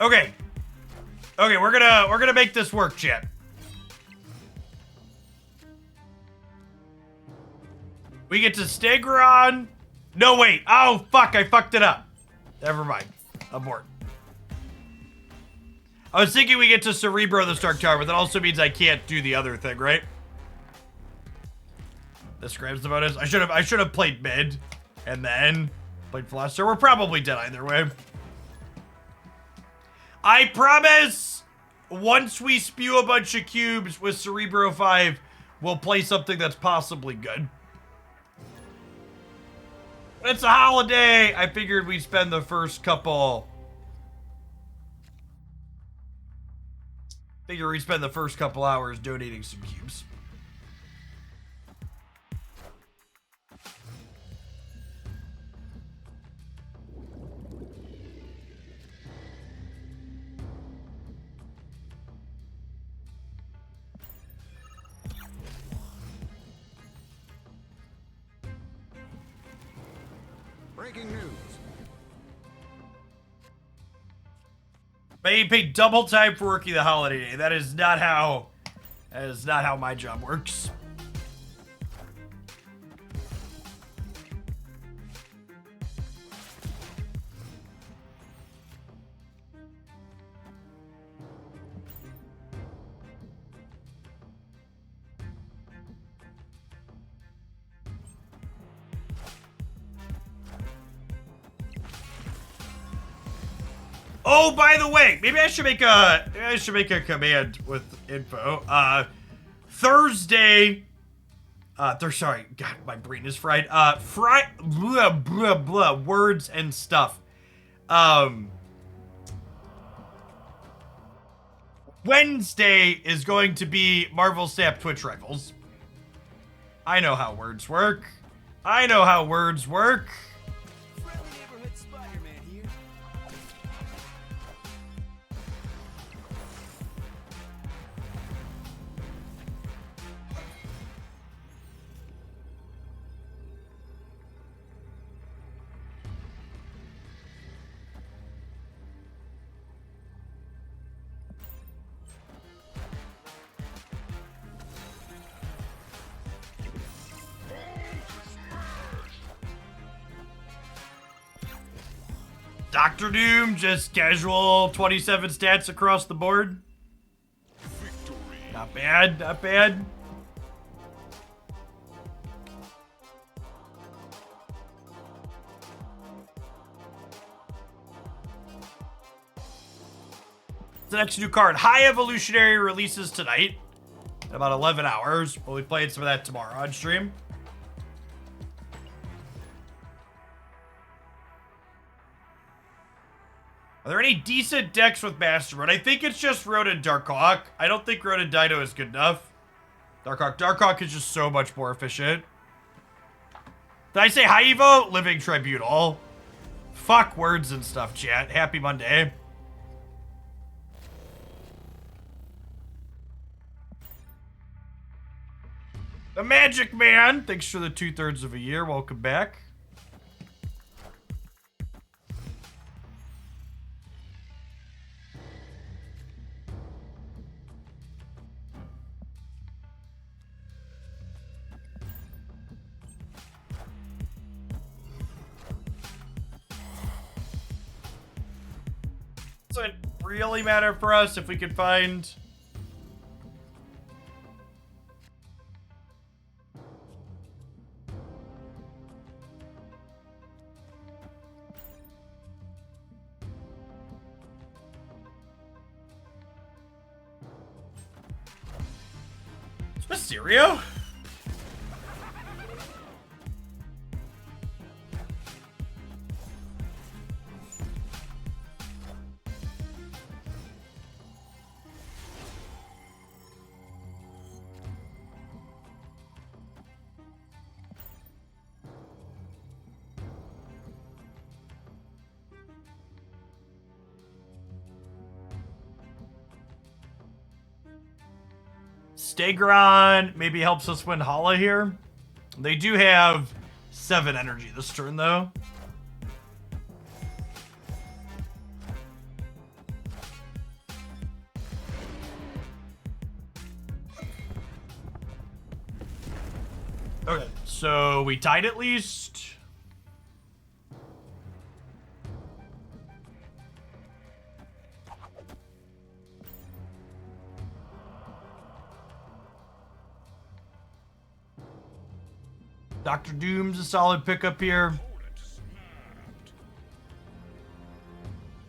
Okay. Okay, we're gonna make this work, chat. We get to Stegron. No, wait. Oh, fuck. I fucked it up. Never mind. Abort. I was thinking we get to Cerebro the Stark Tower, but that also means I can't do the other thing, right? This grabs the bonus. I should have played mid and then played Philosopher. We're probably dead either way. I promise, once we spew a bunch of cubes with Cerebro 5, we'll play something that's possibly good. It's a holiday. I figured we'd spend the first couple... hours donating some cubes. Breaking news. May pay double time for working the holiday day. That is not how my job works. Oh, by the way, maybe I should make a command with info. Thursday. Sorry, God, my brain is fried. Blah, blah, blah, words and stuff. Wednesday is going to be Marvel Snap Twitch Rivals. I know how words work. Friendly neighborhood Spider-Man here. Dr. Doom, just casual 27 stats across the board. Victory. Not bad, not bad. The next new card, High Evolutionary, releases tonight in about 11 hours. We'll be playing some of that tomorrow on stream. Are there any decent decks with Master Mode? I think it's just Road and Darkhawk. I don't think Road and Dino is good enough. Darkhawk is just so much more efficient. Did I say hi, Evo? Living Tribunal. Fuck words and stuff, chat. Happy Monday. The Magic Man. Thanks for the 2/3 of a year. Welcome back. Doesn't really matter for us if we could find... Mysterio? Stegron maybe helps us win Hala here. They do have 7 energy this turn, though. Okay, so we tied at least. Dr. Doom's a solid pickup here.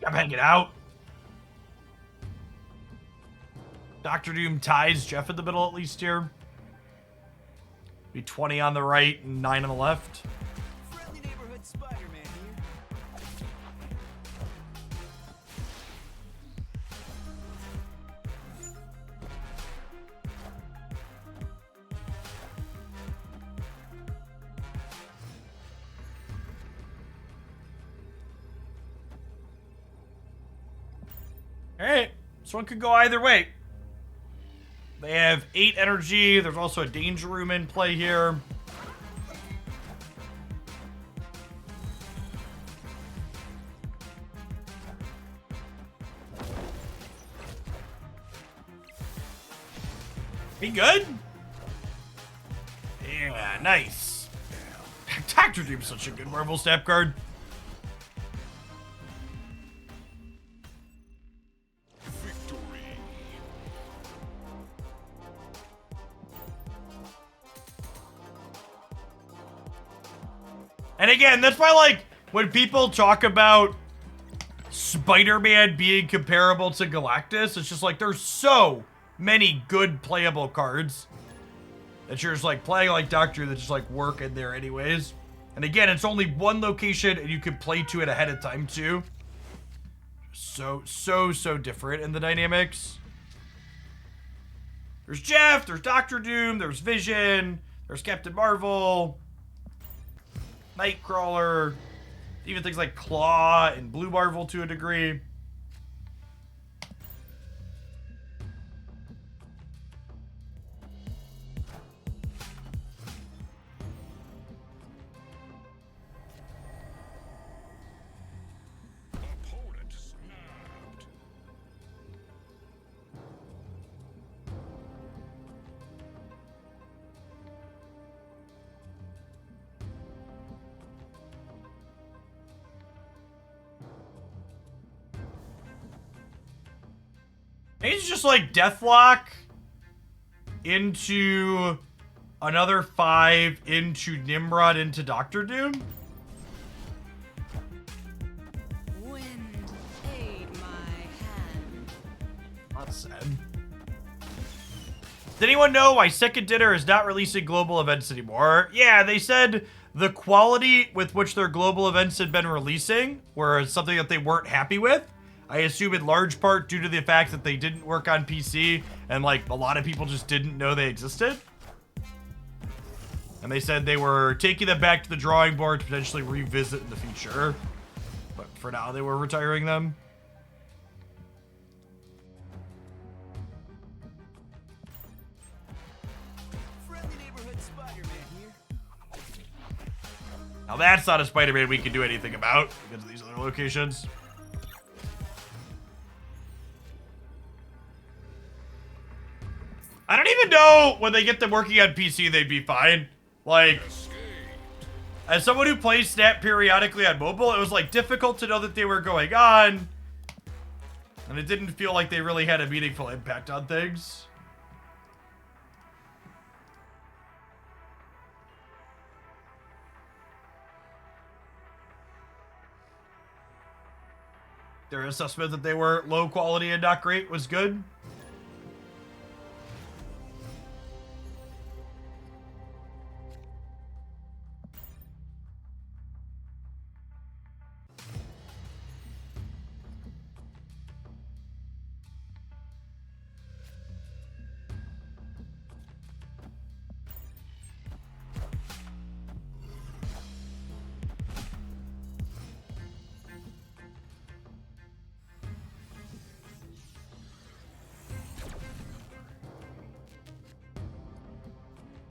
I'm hanging out. Dr. Doom ties Jeff in the middle at least here. Be 20 on the right and 9 on the left. Friendly neighborhood Spider-Man here. Alright, this one could go either way. They have 8 energy. There's also a danger room in play here. Be good? Yeah, nice. Dr. Doom's such a good Marvel Snap card. Victory. And again, that's why, like, when people talk about Spider-Man being comparable to Galactus, it's just like there's so many good playable cards that you're just like playing like Doctor that just like work in there anyways. And again, it's only one location and you can play to it ahead of time too. So different in the dynamics. There's Jeff, there's Doctor Doom, there's Vision, there's Captain Marvel, Nightcrawler, even things like Claw and Blue Marvel to a degree. Opponent snapped. He's just like Deathlock into another 5 into Nimrod into Doctor Doom. Wind aid my hand. That's sad. Does anyone know why Second Dinner is not releasing global events anymore? Yeah, they said the quality with which their global events had been releasing were something that they weren't happy with. I assume in large part due to the fact that they didn't work on PC and like a lot of people just didn't know they existed. And they said they were taking them back to the drawing board to potentially revisit in the future. But for now, they were retiring them. Friendly neighborhood Spider-Man here. Now that's not a Spider-Man we can do anything about because of these other locations. I don't even know when they get them working on PC, they'd be fine. Like, as someone who plays Snap periodically on mobile, it was like difficult to know that they were going on. And it didn't feel like they really had a meaningful impact on things. Their assessment that they were low quality and not great was good.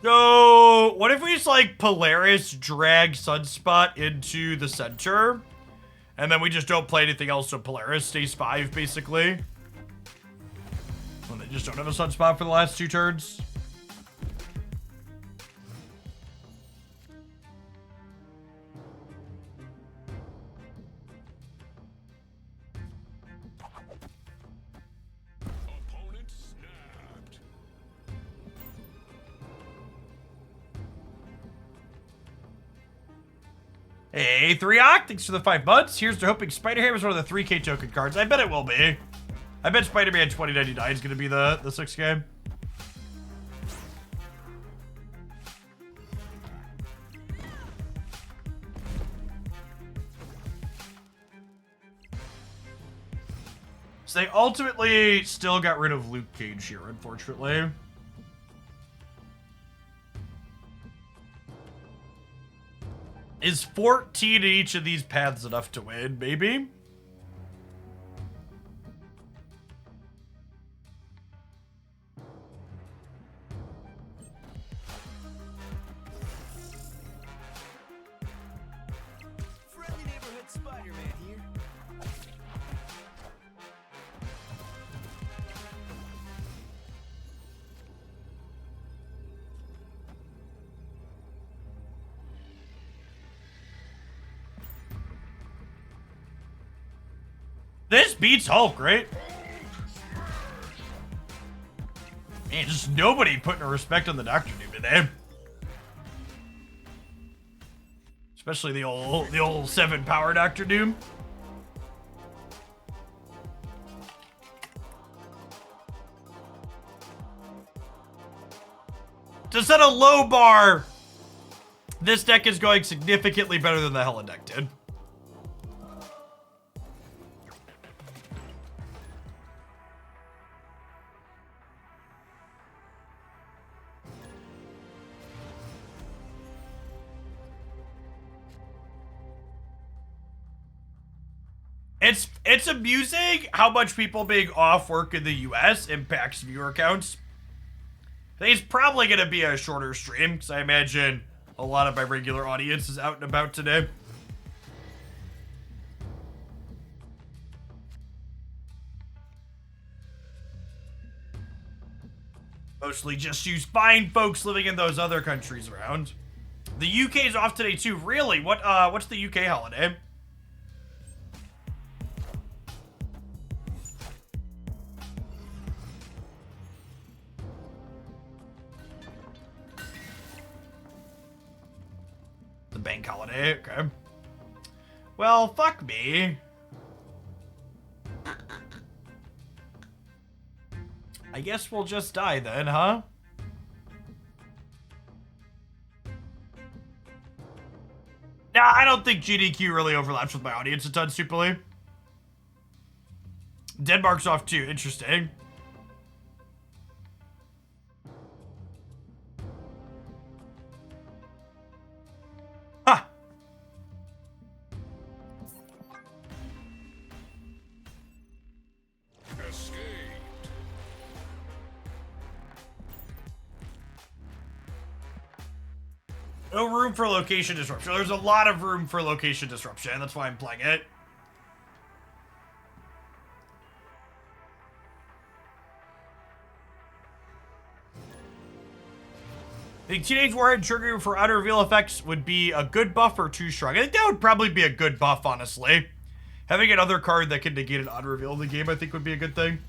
So, what if we just, like, Polaris drag Sunspot into the center? And then we just don't play anything else, so Polaris stays 5, basically. When they just don't have a Sunspot for the last 2 turns. Opponent snapped. Hey, 3-Oct, thanks for the 5 months. Here's to hoping Spider-Ham is one of the 3K token cards. I bet it will be. I bet Spider-Man 2099 is going to be the 6K. So they ultimately still got rid of Luke Cage here, unfortunately. Is 14 in each of these paths enough to win? Maybe? Friendly neighborhood Spider-Man here. This beats Hulk, right? Man, just nobody putting a respect on the Doctor Doom today. Especially the old 7 power Doctor Doom. To set a low bar, this deck is going significantly better than the Hella deck did. It's amusing how much people being off work in the US impacts viewer counts. I think it's probably going to be a shorter stream, because I imagine a lot of my regular audience is out and about today. Mostly just use fine folks living in those other countries around. The UK's off today too. Really? What's the UK holiday? The bank holiday, okay. Well, fuck me. I guess we'll just die then, huh? Nah, I don't think GDQ really overlaps with my audience a ton, Superly. Denmark's off too, interesting. Huh. Escaped. No room for location disruption. There's a lot of room for location disruption. That's why I'm playing it. I think Teenage Warhead triggering for auto reveal effects would be a good buff or too strong. I think that would probably be a good buff, honestly. Having another card that can negate an auto reveal in the game, I think, would be a good thing.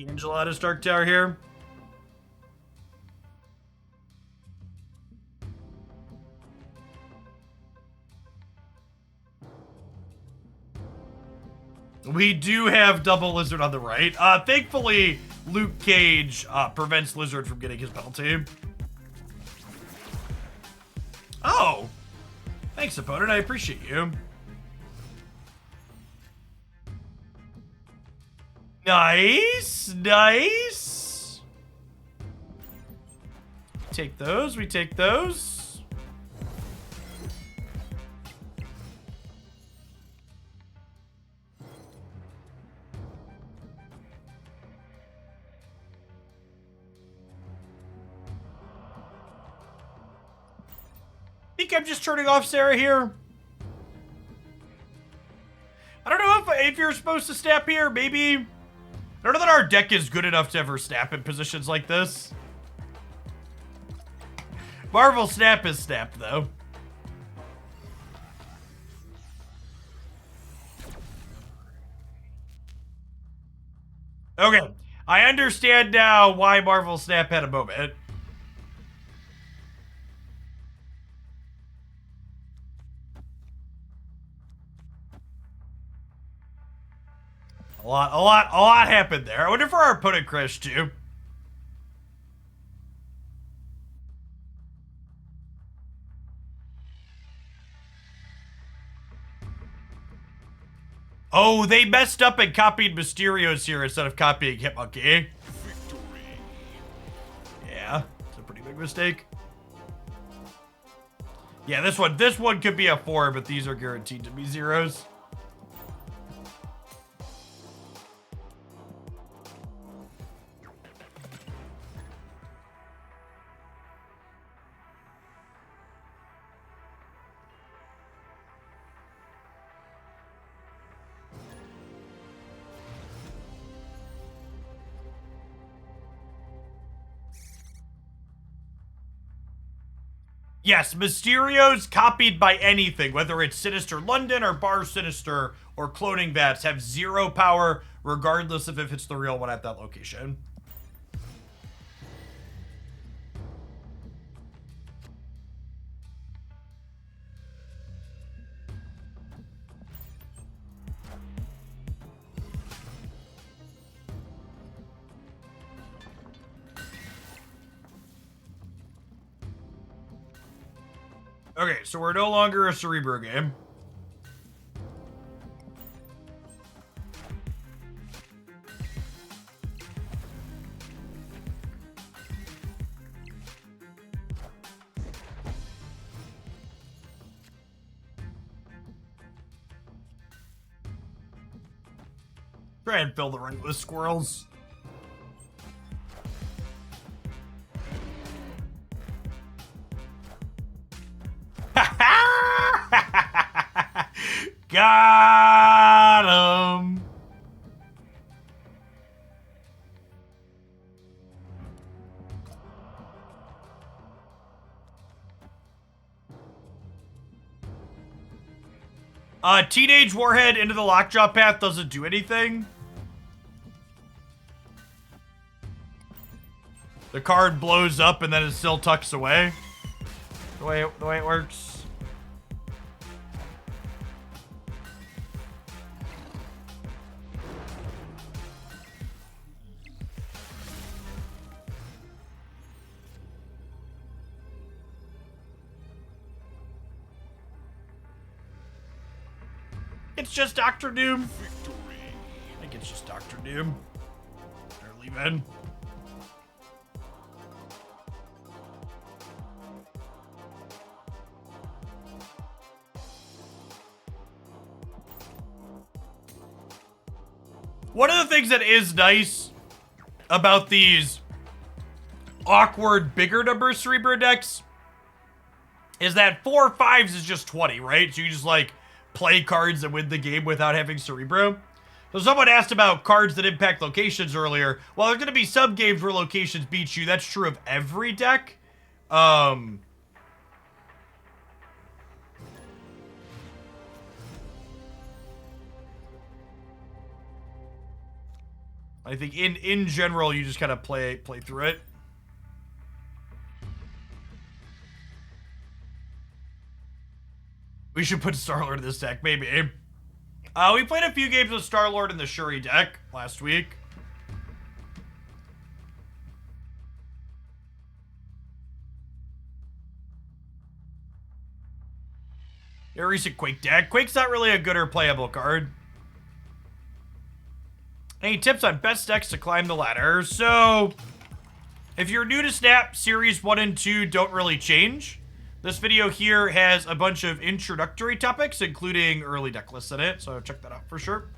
Angela's Dark Tower here. We do have double Lizard on the right. Thankfully, Luke Cage prevents Lizard from getting his penalty. Oh! Thanks, opponent. I appreciate you. Nice! Nice! Take those. We take those. Think I'm just turning off Sarah here. I don't know if you're supposed to snap here. Maybe. I don't know that our deck is good enough to ever snap in positions like this. Marvel Snap is snapped, though. Okay. I understand now why Marvel Snap had a moment. A lot happened there. I wonder if our opponent crashed too. Oh, they messed up and copied Mysterio's here instead of copying Hitmonkey. Victory. Yeah, it's a pretty big mistake. Yeah, this one could be a 4, but these are guaranteed to be 0s. Yes, Mysterio's copied by anything, whether it's Sinister London or Bar Sinister or cloning bats, have 0 power, regardless of if it's the real one at that location. Okay, so we're no longer a Cerebro game. Try and fill the ring with squirrels. Got him. Teenage Warhead into the lockjaw path doesn't do anything. The card blows up and then it still tucks away. The way it works. It's just Dr. Doom. I think it's just Dr. Doom. They're leaving. One of the things that is nice about these awkward bigger number Cerebro decks is that 4 5s is just 20, right? So you just like play cards and win the game without having Cerebro. So someone asked about cards that impact locations earlier. Well, there's going to be some games where locations beat you. That's true of every deck. I think in general, you just kind of play through it. We should put Star-Lord in this deck, maybe. We played a few games with Star-Lord in the Shuri deck last week. A recent Quake deck. Quake's not really a good or playable card. Any tips on best decks to climb the ladder? So, if you're new to Snap, Series 1 and 2 don't really change. This video here has a bunch of introductory topics, including early deck lists in it, so check that out for sure.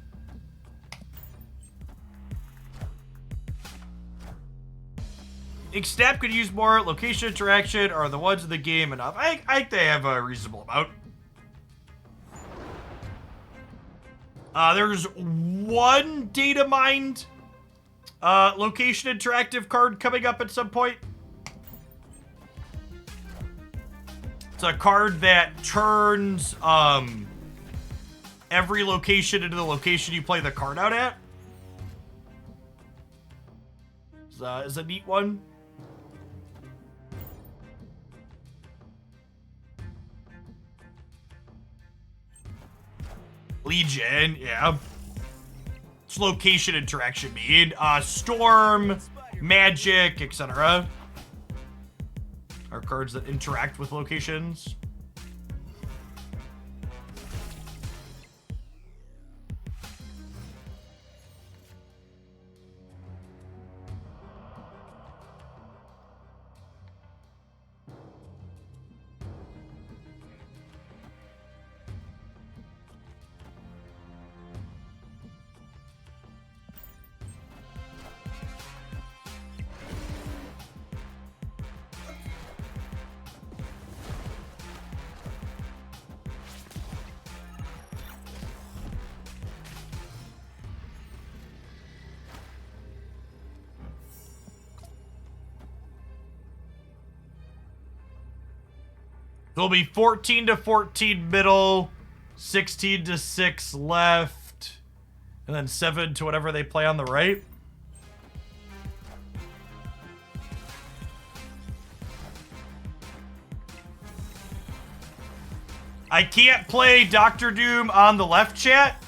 Snap could use more location interaction. Are the ones in the game enough? I think they have a reasonable amount. There's one data mined location interactive card coming up at some point. It's a card that turns every location into the location you play the card out at. Is a neat one. Legion, yeah. It's location interaction mean. Storm, magic, etc. Are cards that interact with locations. There'll be 14 to 14 middle, 16 to 6 left, and then 7 to whatever they play on the right. I can't play Dr. Doom on the left, chat,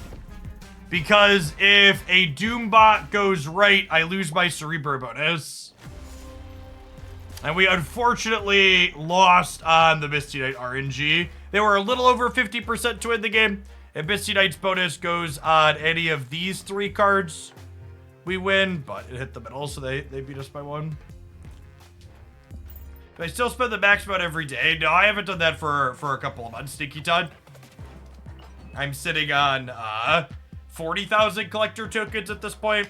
because if a Doom bot goes right, I lose my Cerebro bonus. And we unfortunately lost on the Misty Knight RNG. They were a little over 50% to win the game. If Misty Knight's bonus goes on any of these 3 cards, we win, but it hit the middle, so they beat us by 1. Do I still spend the max amount every day? No, I haven't done that for a couple of months, Stinky Todd. I'm sitting on 40,000 collector tokens at this point.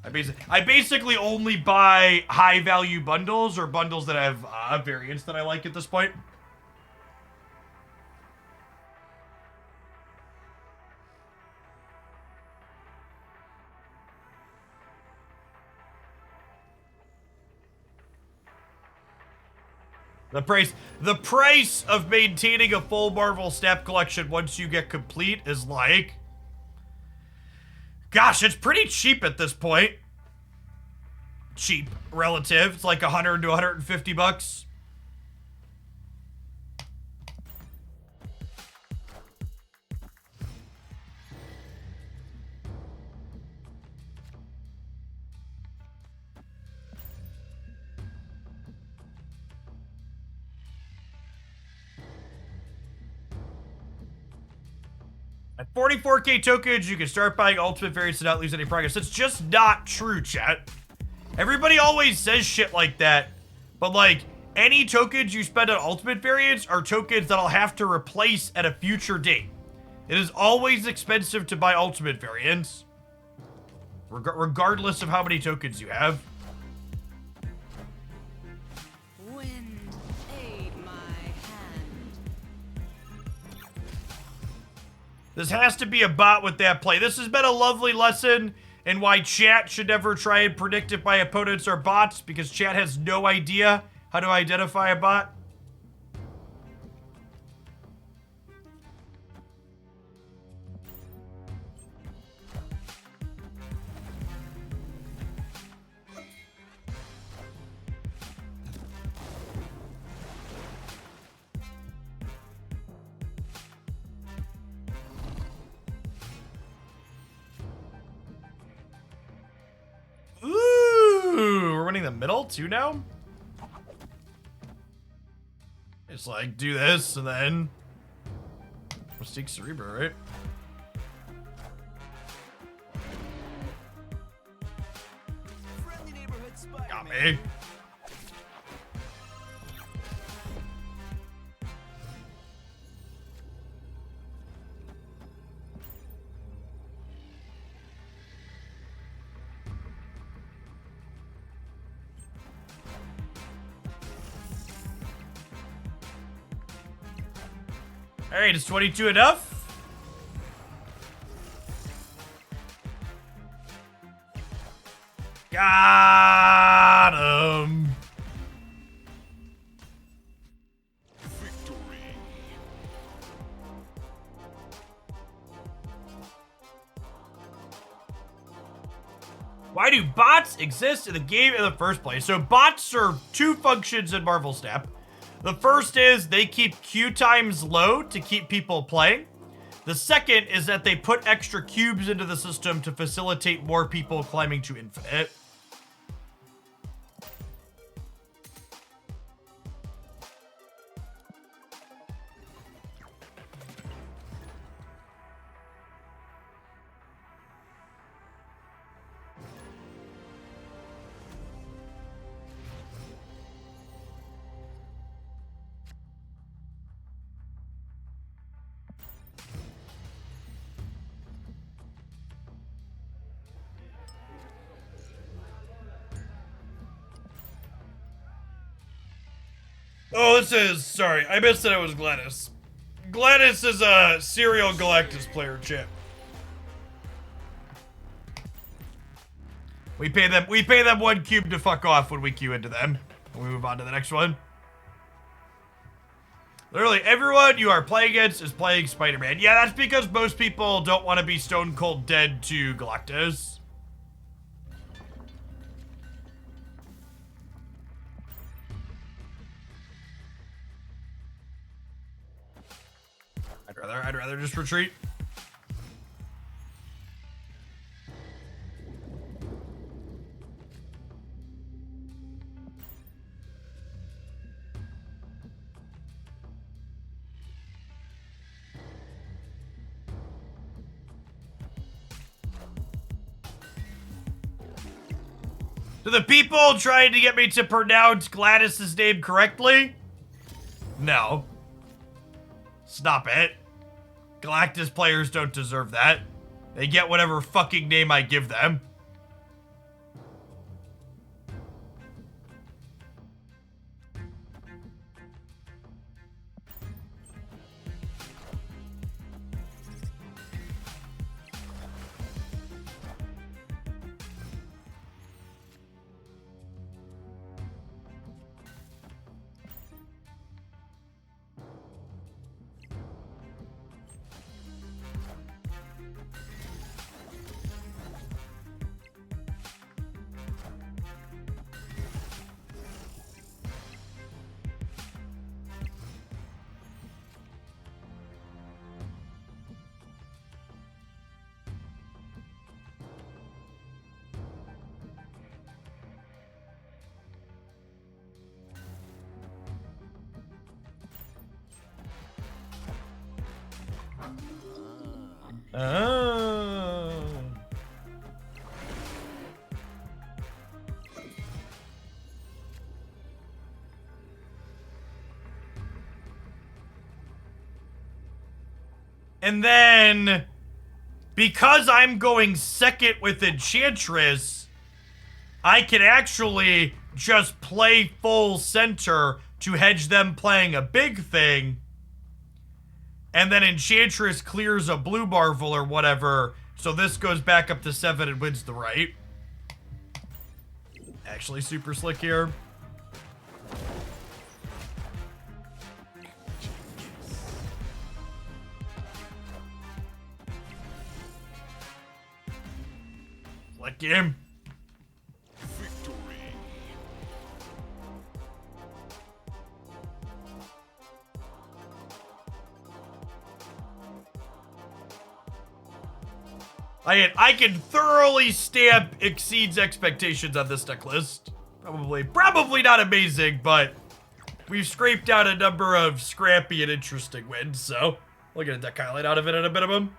I basically only buy high value bundles or bundles that have variants that I like at this point. The price of maintaining a full Marvel Snap collection once you get complete is like, gosh, it's pretty cheap at this point. Cheap, relative. It's like 100 to 150 bucks. At 44k tokens, you can start buying ultimate variants and not lose any progress. That's just not true, chat. Everybody always says shit like that, but like, any tokens you spend on ultimate variants are tokens that I'll have to replace at a future date. It is always expensive to buy ultimate variants, regardless of how many tokens you have. Wind, aid my hand. This has to be a bot with that play. This has been a lovely lesson in why chat should never try and predict if my opponents are bots, because chat has no idea how to identify a bot. Ooh, we're winning the middle too now? It's like, do this, and then Mystique Cerebro, right? Friendly neighborhood Spider-Man. Got me. Alright, is 22 enough? Got him. Victory. Why do bots exist in the game in the first place? So bots serve 2 functions in Marvel Snap. The first is they keep queue times low to keep people playing. The second is that they put extra cubes into the system to facilitate more people climbing to infinite. Oh, this is, sorry, I missed that it was Gladys. Gladys is a serial Galactus player, chip. We pay them 1 cube to fuck off when we queue into them. And we move on to the next one. Literally everyone you are playing against is playing Spider-Man. Yeah, that's because most people don't want to be stone cold dead to Galactus. I'd rather just retreat. Do the people trying to get me to pronounce Gladys's name correctly? No. Stop it. Galactus players don't deserve that. They get whatever fucking name I give them. Oh. And then, because I'm going second with Enchantress, I can actually just play full center to hedge them playing a big thing. And then Enchantress clears a blue Marvel or whatever, so this goes back up to 7 and wins the right. Actually super slick here. Slick game. Victory. I can thoroughly stamp exceeds expectations on this deck list. Probably not amazing, but we've scraped out a number of scrappy and interesting wins, so we'll get a deck highlight out of it at a minimum.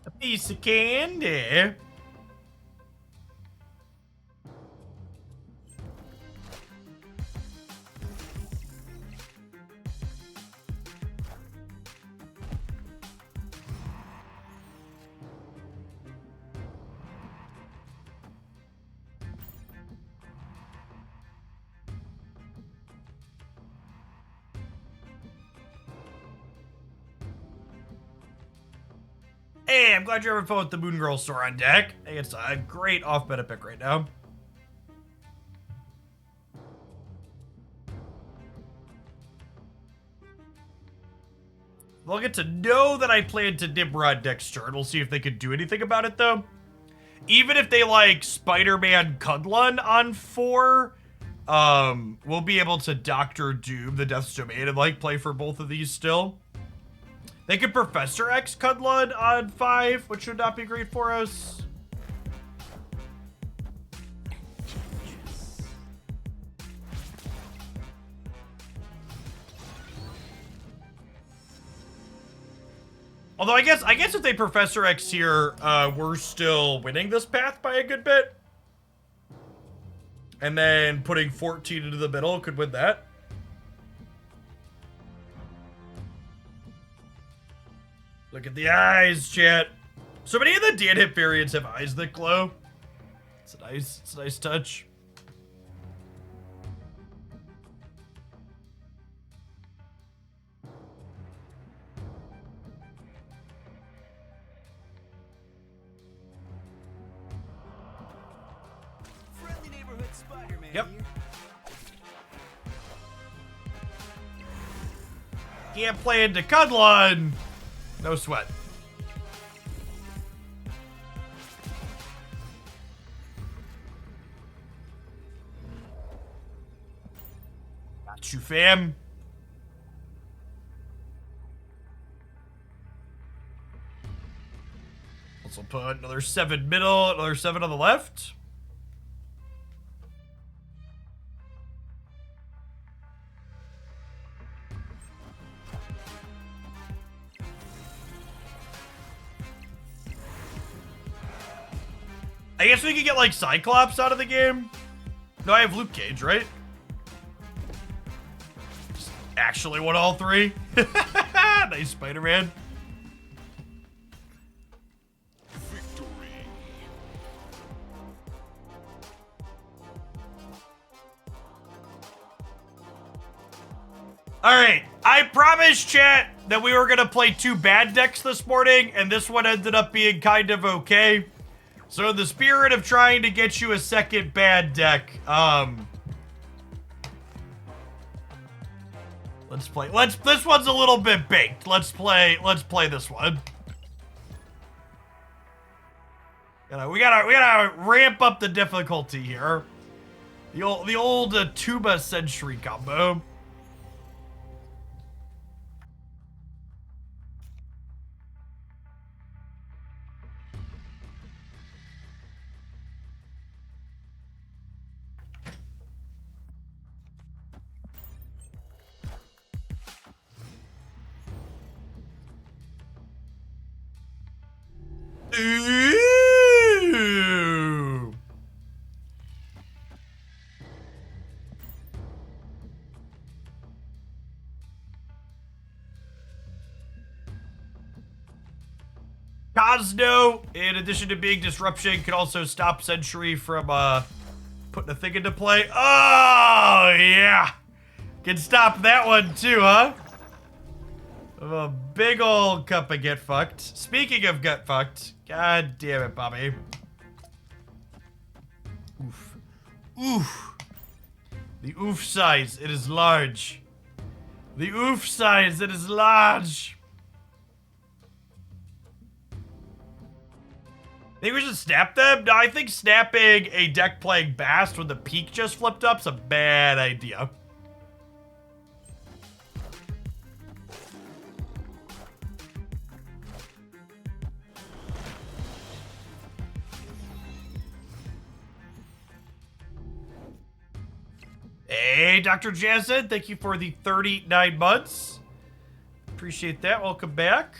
A piece of candy. Hey, I'm glad you're having fun with the Moon Girl store on deck. I think it's a great off-meta pick right now. They'll get to know that I plan to Nimrod next turn. We'll see if they can do anything about it, though. Even if they, like, Spider-Man Cudlun on 4, we'll be able to Doctor Doom the Death's Domain and, like, play for both of these still. They could Professor X Cudlun on 5, which would not be great for us. Although I guess if they Professor X here, we're still winning this path by a good bit. And then putting 14 into the middle could win that. Look at the eyes, chat. So many of the Dan Hip variants have eyes that glow. It's a nice touch. Friendly neighborhood Spider-Man Yep. here. Can't play into Cudlun. No sweat. Got you, fam. Also put another 7 middle, another 7 on the left. I guess we could get, like, Cyclops out of the game. No, I have Luke Cage, right? Just actually won all 3. Nice Spider-Man. Victory. Alright, I promised chat that we were gonna play 2 bad decks this morning, and this one ended up being kind of okay. So in the spirit of trying to get you a second bad deck, this one's a little bit baked. Let's play this one. We gotta ramp up the difficulty here. The old Tuba Century combo. Ooh. Cosno, in addition to being disruption, can also stop Sentry from putting a thing into play. Oh yeah, can stop that one too, huh? A big old cup of get fucked. Speaking of get fucked, god damn it, Bobby. Oof. Oof. The oof size, it is large. The oof size, it is large. Think we should snap them? No, I think snapping a deck playing Bast when the peak just flipped up's a bad idea. Hey, Dr. Jansen, thank you for the 39 months. Appreciate that. Welcome back.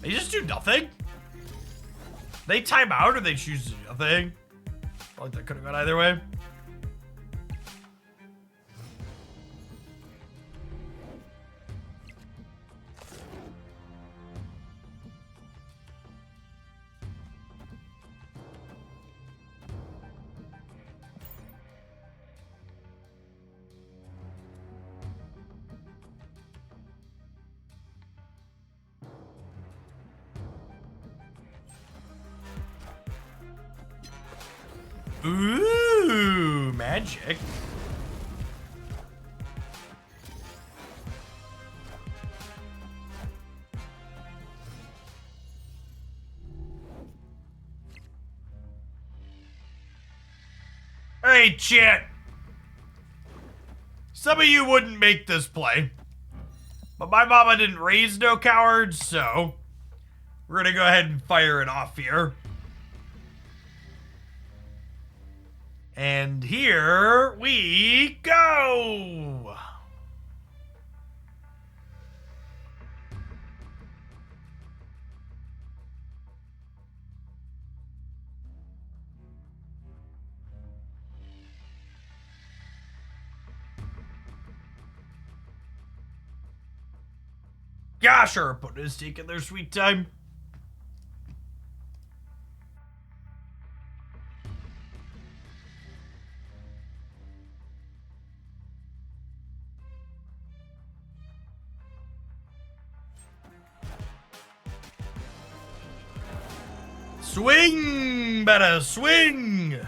They just do nothing? They time out or they choose to do nothing? Like that could have gone either way. Ooh, magic. Hey, chat. Some of you wouldn't make this play, but my mama didn't raise no cowards, so we're gonna go ahead and fire it off here. And here we go! Gosh, our opponent is taking their sweet time. Swing, better swing.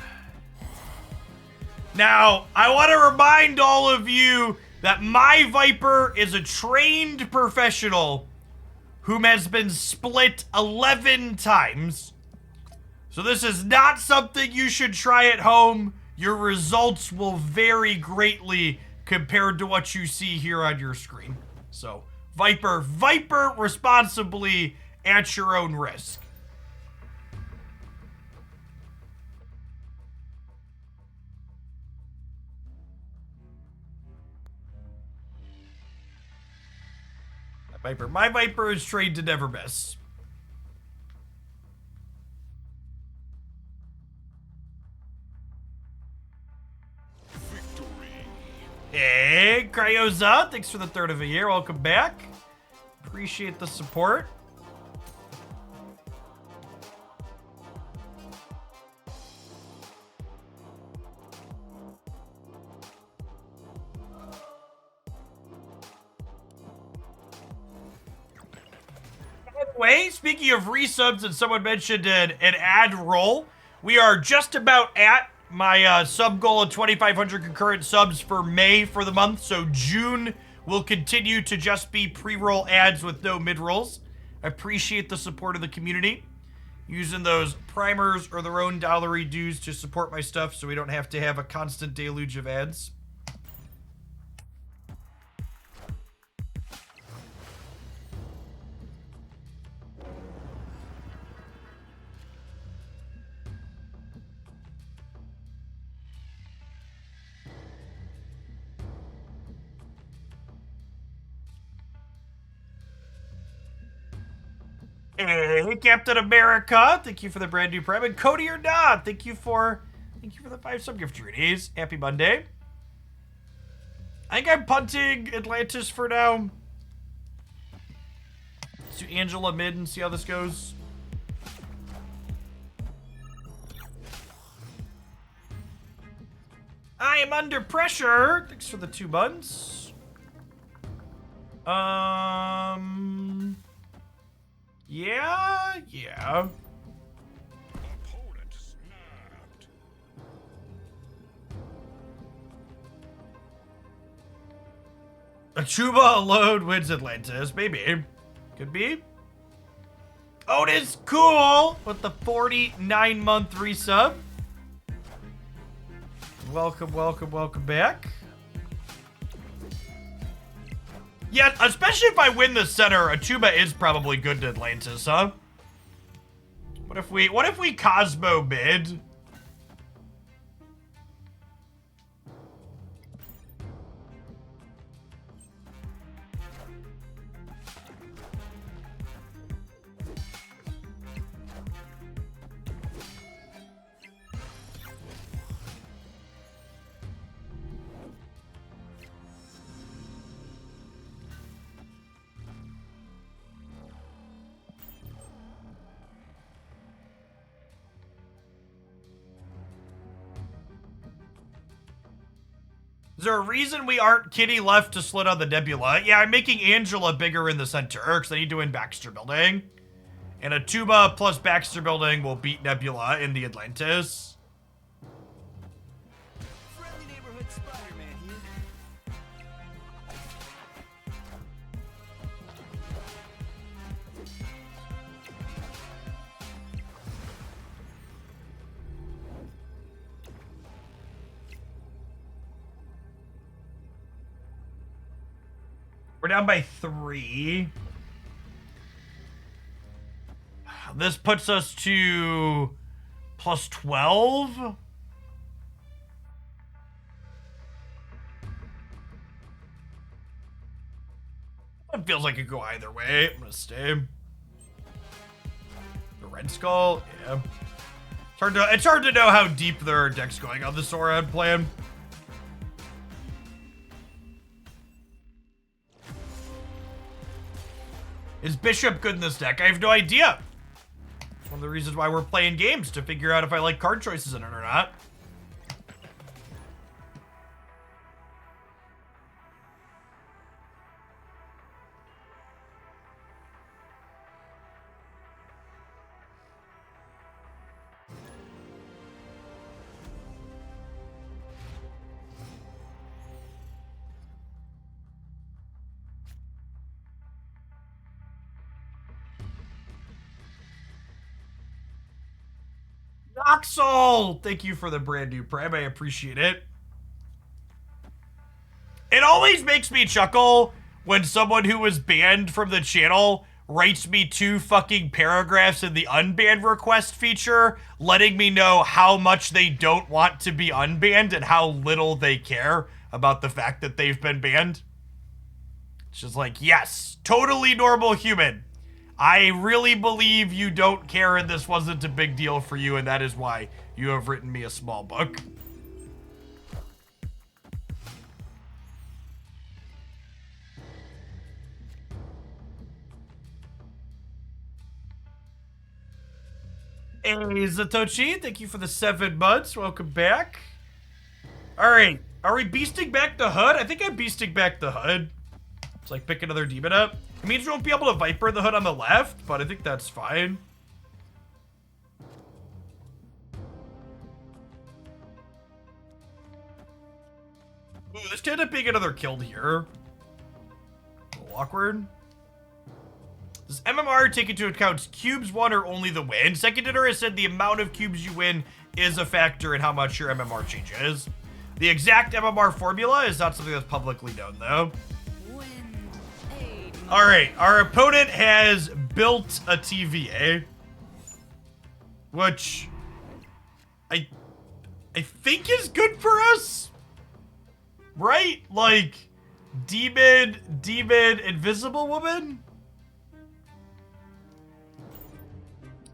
Now, I want to remind all of you that my Viper is a trained professional whom has been split 11 times. So this is not something you should try at home. Your results will vary greatly compared to what you see here on your screen. So, Viper responsibly at your own risk. My Viper is trained to never miss. Victory. Hey, Cryoza, thanks for the third of a year. Welcome back. Appreciate the support. Way, speaking of resubs, and someone mentioned an ad roll, we are just about at my sub goal of 2,500 concurrent subs for May for the month, so June will continue to just be pre-roll ads with no mid-rolls. I appreciate the support of the community, using those primers or their own dollary dues to support my stuff so we don't have to have a constant deluge of ads. Hey, Captain America, thank you for the brand new prime. And Cody or not, thank you for the 5 sub gift journeys. Happy Monday. I think I'm punting Atlantis for now. Let's do Angela mid and see how this goes. I am under pressure. Thanks for the 2 buns. Yeah. Opponent snapped. Achuba alone wins Atlantis. Maybe. Could be. Otis Cool with the 49-month resub. Welcome back. Yeah, especially if I win the center, Achuba is probably good to Atlantis, huh? What if we Cosmo mid? Is there a reason we aren't kitty left to split on the Nebula? Yeah, I'm making Angela bigger in the center because I need to win Baxter Building. And a Tuba plus Baxter Building will beat Nebula in the Atlantis. We're down by 3. This puts us to plus 12. It feels like it could go either way. I'm gonna stay. The Red Skull, yeah. It's hard to know how deep their deck's going on the Sorad plan. Is Bishop good in this deck? I have no idea. It's one of the reasons why we're playing games, to figure out if I like card choices in it or not. Noxel! Thank you for the brand new Prime. I appreciate it. It always makes me chuckle when someone who was banned from the channel writes me 2 fucking paragraphs in the unbanned request feature, letting me know how much they don't want to be unbanned and how little they care about the fact that they've been banned. It's just like, yes, totally normal human. I really believe you don't care and this wasn't a big deal for you, and that is why you have written me a small book. Hey, Zatochi, thank you for the 7 months. Welcome back. All right, are we beasting back the HUD? I think I'm beasting back the HUD. It's like pick another demon up. It means we won't be able to Viper the HUD on the left, but I think that's fine. Ooh, this could end up being another kill here. A little awkward. Does MMR take into account cubes won or only the win? Secondary has said the amount of cubes you win is a factor in how much your MMR changes. The exact MMR formula is not something that's publicly known, though. All right, our opponent has built a TVA, which I think is good for us, right? Like, demon, invisible woman?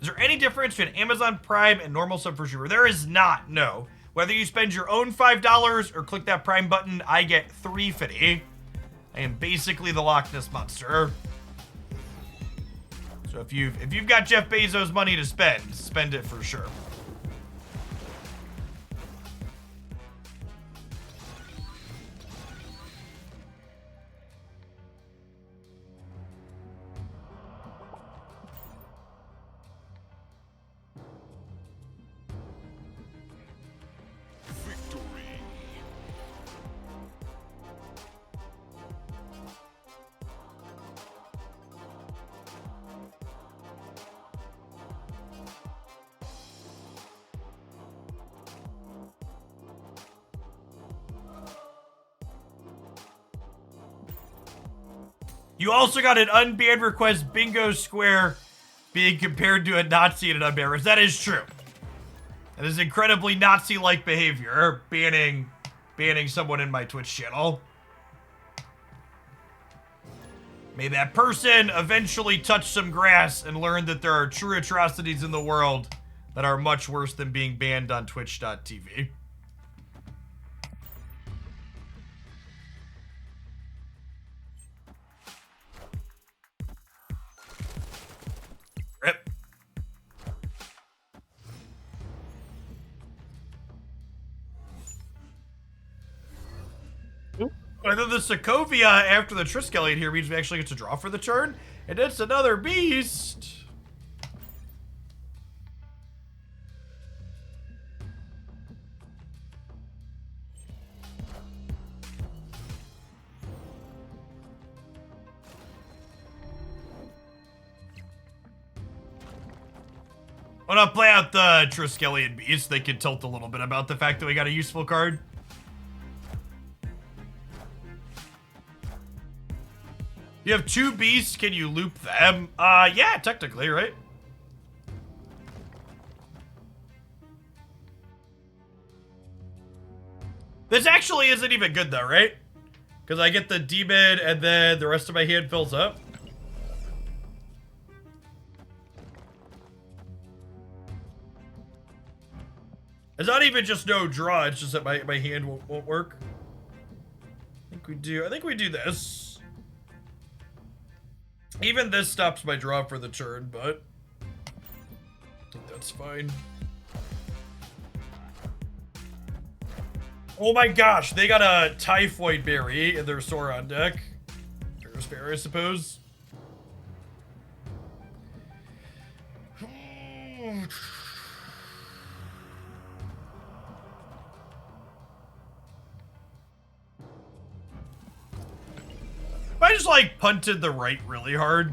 Is there any difference between Amazon Prime and normal sub for sure? There is not, no. Whether you spend your own $5 or click that Prime button, I get $3.50. I am basically the Loch Ness Monster. So if you've got Jeff Bezos money to spend it for sure. You also got an unbanned request bingo square being compared to a Nazi and an unbanned request. That is true. That is incredibly Nazi-like behavior, banning someone in my Twitch channel. May that person eventually touch some grass and learn that there are true atrocities in the world that are much worse than being banned on twitch.tv. Rip. Whether the Sokovia after the Triskelion here means we actually get to draw for the turn, and it's another beast. When I play out the Triskelion beast, they can tilt a little bit about the fact that we got a useful card. You have 2 beasts, can you loop them? Yeah, technically, right? This actually isn't even good though, right? Because I get the demon and then the rest of my hand fills up. It's not even just no draw, it's just that my hand won't work. I think we do this. Even this stops my draw for the turn, but I think that's fine. Oh my gosh, they got a Typhoid Berry in their Sauron deck. Ferris Berry, I suppose. I just like punted the right really hard.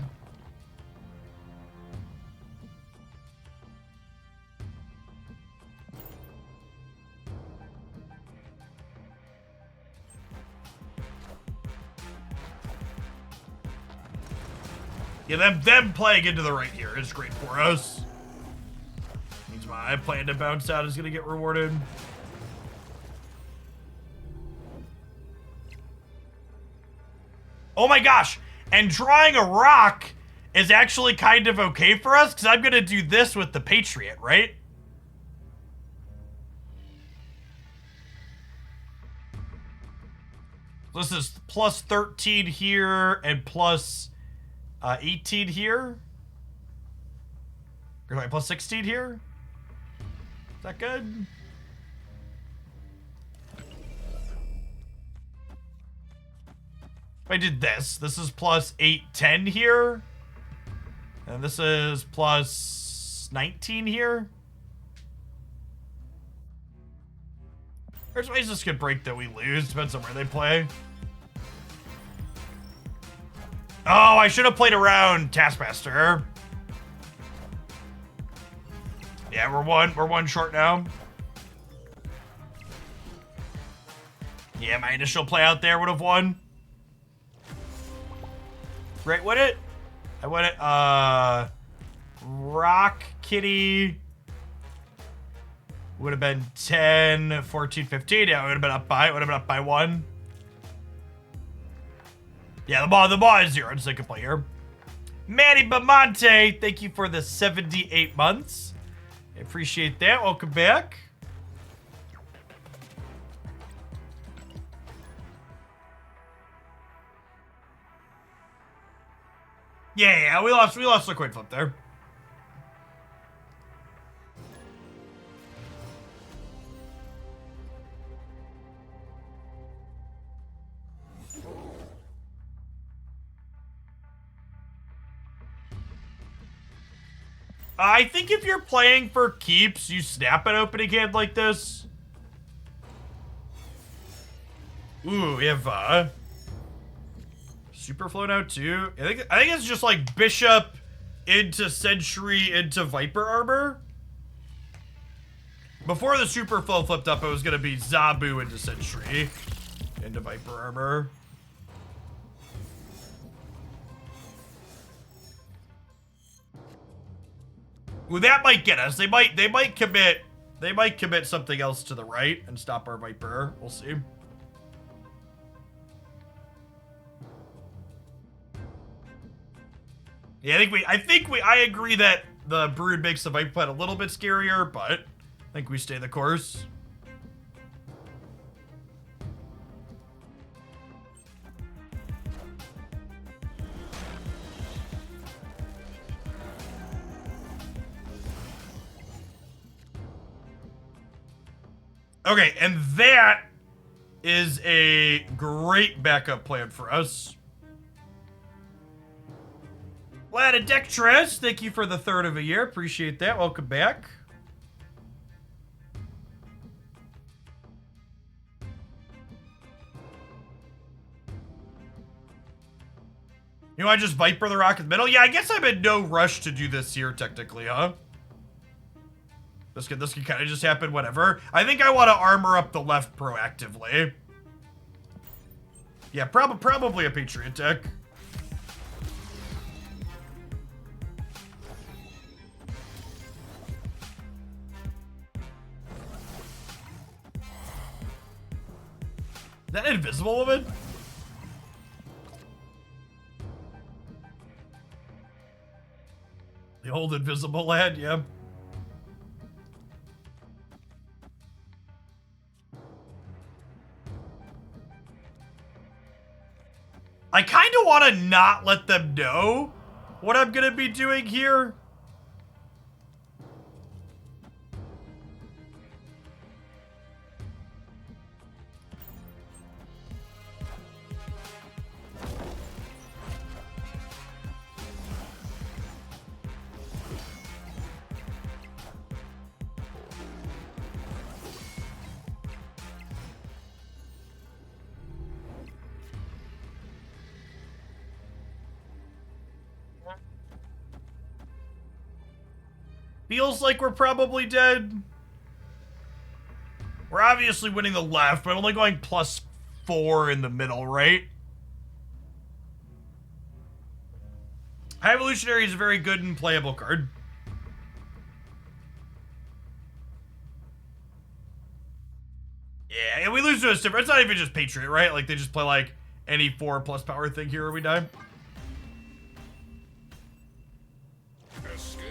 Yeah, them playing into the right here is great for us. Means my plan to bounce out is gonna get rewarded. Oh my gosh, and drawing a rock is actually kind of okay for us because I'm gonna do this with the Patriot, right? So this is plus 13 here and plus 18 here. Or wait, plus 16 here? Is that good? If I did this is plus 8, 10 here. And this is plus 19 here. There's ways this could break that we lose, depends on where they play. Oh, I should have played around Taskmaster. Yeah, we're one short now. Yeah, my initial play out there would have won. Right, would it? I would it, Rock Kitty would have been 10, 14, 15. Yeah, it would have been up by 1. Yeah, the ball is 0, just like a player. Manny Bamonte, thank you for the 78 months. I appreciate that. Welcome back. Yeah, we lost the coin flip there. I think if you're playing for keeps, you snap an opening hand like this. Ooh, we have Superflow now too. I think it's just like Bishop into Sentry into Viper Armor. Before the Superflow flipped up, it was gonna be Zabu into Sentry into Viper Armor. Ooh, that might get us. They might commit something else to the right and stop our Viper. We'll see. Yeah, I agree that the Brood makes the Viper plan a little bit scarier, but I think we stay the course. Okay, and that is a great backup plan for us. Ladidectress, thank you for the 3rd of a year. Appreciate that. Welcome back. You know, I just Viper the rock in the middle. Yeah, I guess I'm in no rush to do this here, technically, huh? This can kind of just happen whenever. I think I want to armor up the left proactively. Yeah, probably a Patriot deck. Is that Invisible Woman? The old Invisible Lad, yeah. I kind of want to not let them know what I'm going to be doing here. Feels like we're probably dead. We're obviously winning the left, but only going +4 in the middle, right? High Evolutionary is a very good and playable card. Yeah, and we lose to a Stiffer. It's not even just Patriot, right? Like, they just play, like, any 4+ power thing here or we die. Escaped.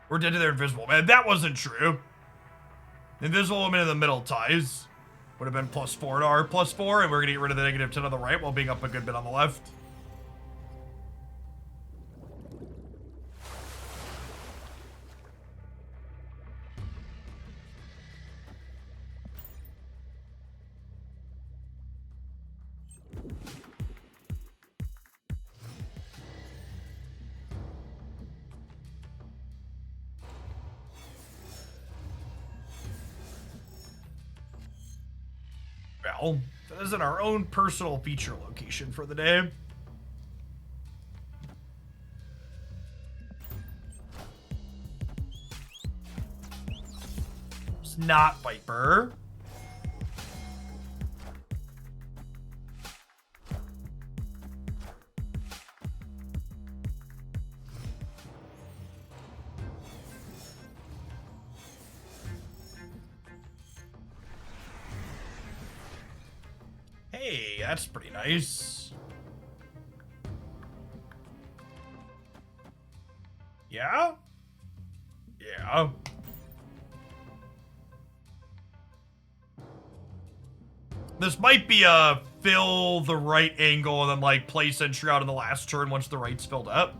We're dead to their Invisible Man. That wasn't true. Invisible Woman in the middle ties. Would have been +4 to our +4, and we're gonna get rid of the -10 on the right while being up a good bit on the left. Well, that is in our own personal feature location for the day. It's not Viper. Hey, that's pretty nice. Yeah? Yeah. This might be a fill the right angle and then like play sentry out in the last turn once the right's filled up.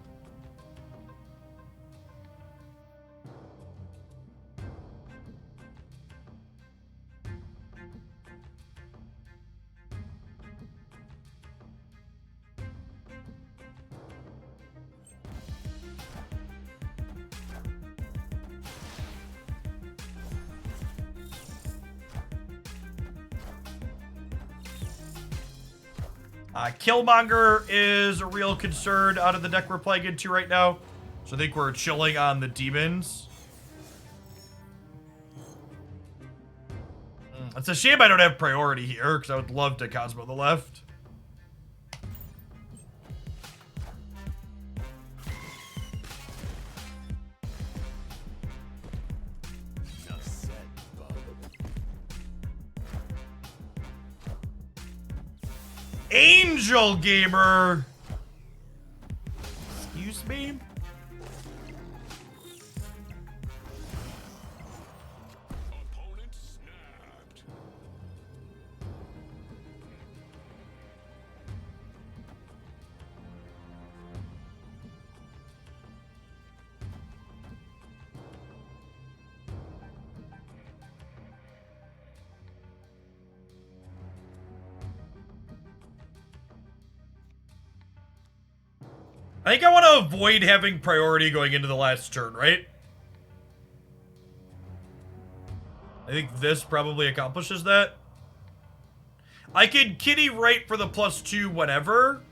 Killmonger is a real concern out of the deck we're playing into right now. So I think we're chilling on the demons. It's a shame I don't have priority here, because I would love to Cosmo the left. Enough said, bub. Angel Gamer! Excuse me? Opponent snapped. I think I want to avoid having priority going into the last turn, right? I think this probably accomplishes that. I could kitty right for the +2 whenever.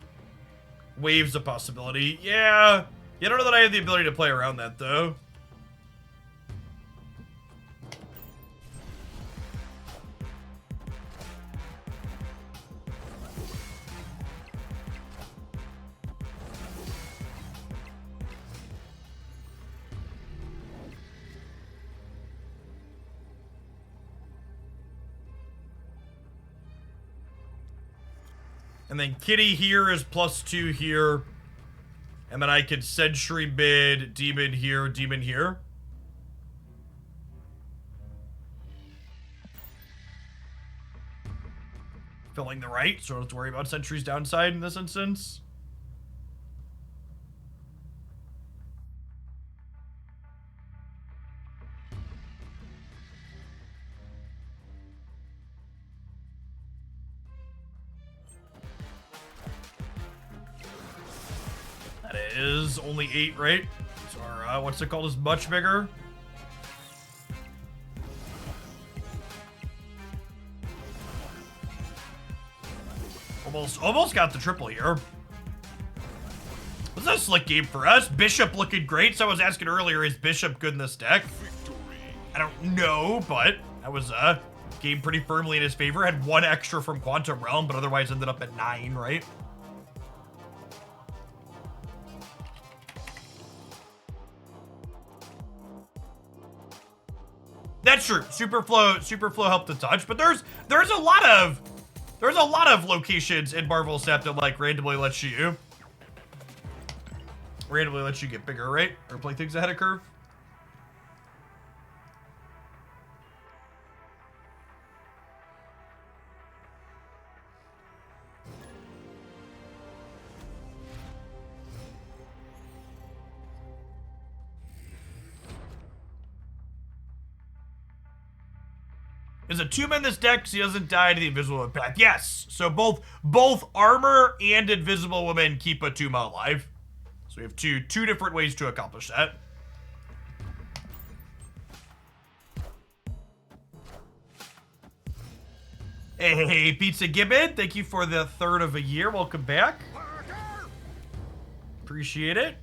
Wave's a possibility. Yeah. I don't know that I have the ability to play around that, though. And then Kitty here is +2 here. And then I could Sentry mid, Demon here, Demon here. Filling the right, so I don't have to worry about Sentry's downside in this instance. That is only 8, right? So our, what's it called, is much bigger. Almost got the triple here. This is a slick game for us. Bishop looking great. So I was asking earlier, is Bishop good in this deck? I don't know, but that was a game pretty firmly in his favor. Had 1 extra from Quantum Realm, but otherwise ended up at 9, right? That's true. Superflow helped a touch, but there's a lot of locations in Marvel Snap that like randomly lets you get bigger, right? Or play things ahead of curve. Is a 2-man in this deck so he doesn't die to the Invisible Woman path? Yes. So both Armor and Invisible Woman keep a 2-man alive. So we have two different ways to accomplish that. Hey, Pizza Gibbon, thank you for the 3rd of a year. Welcome back. Appreciate it.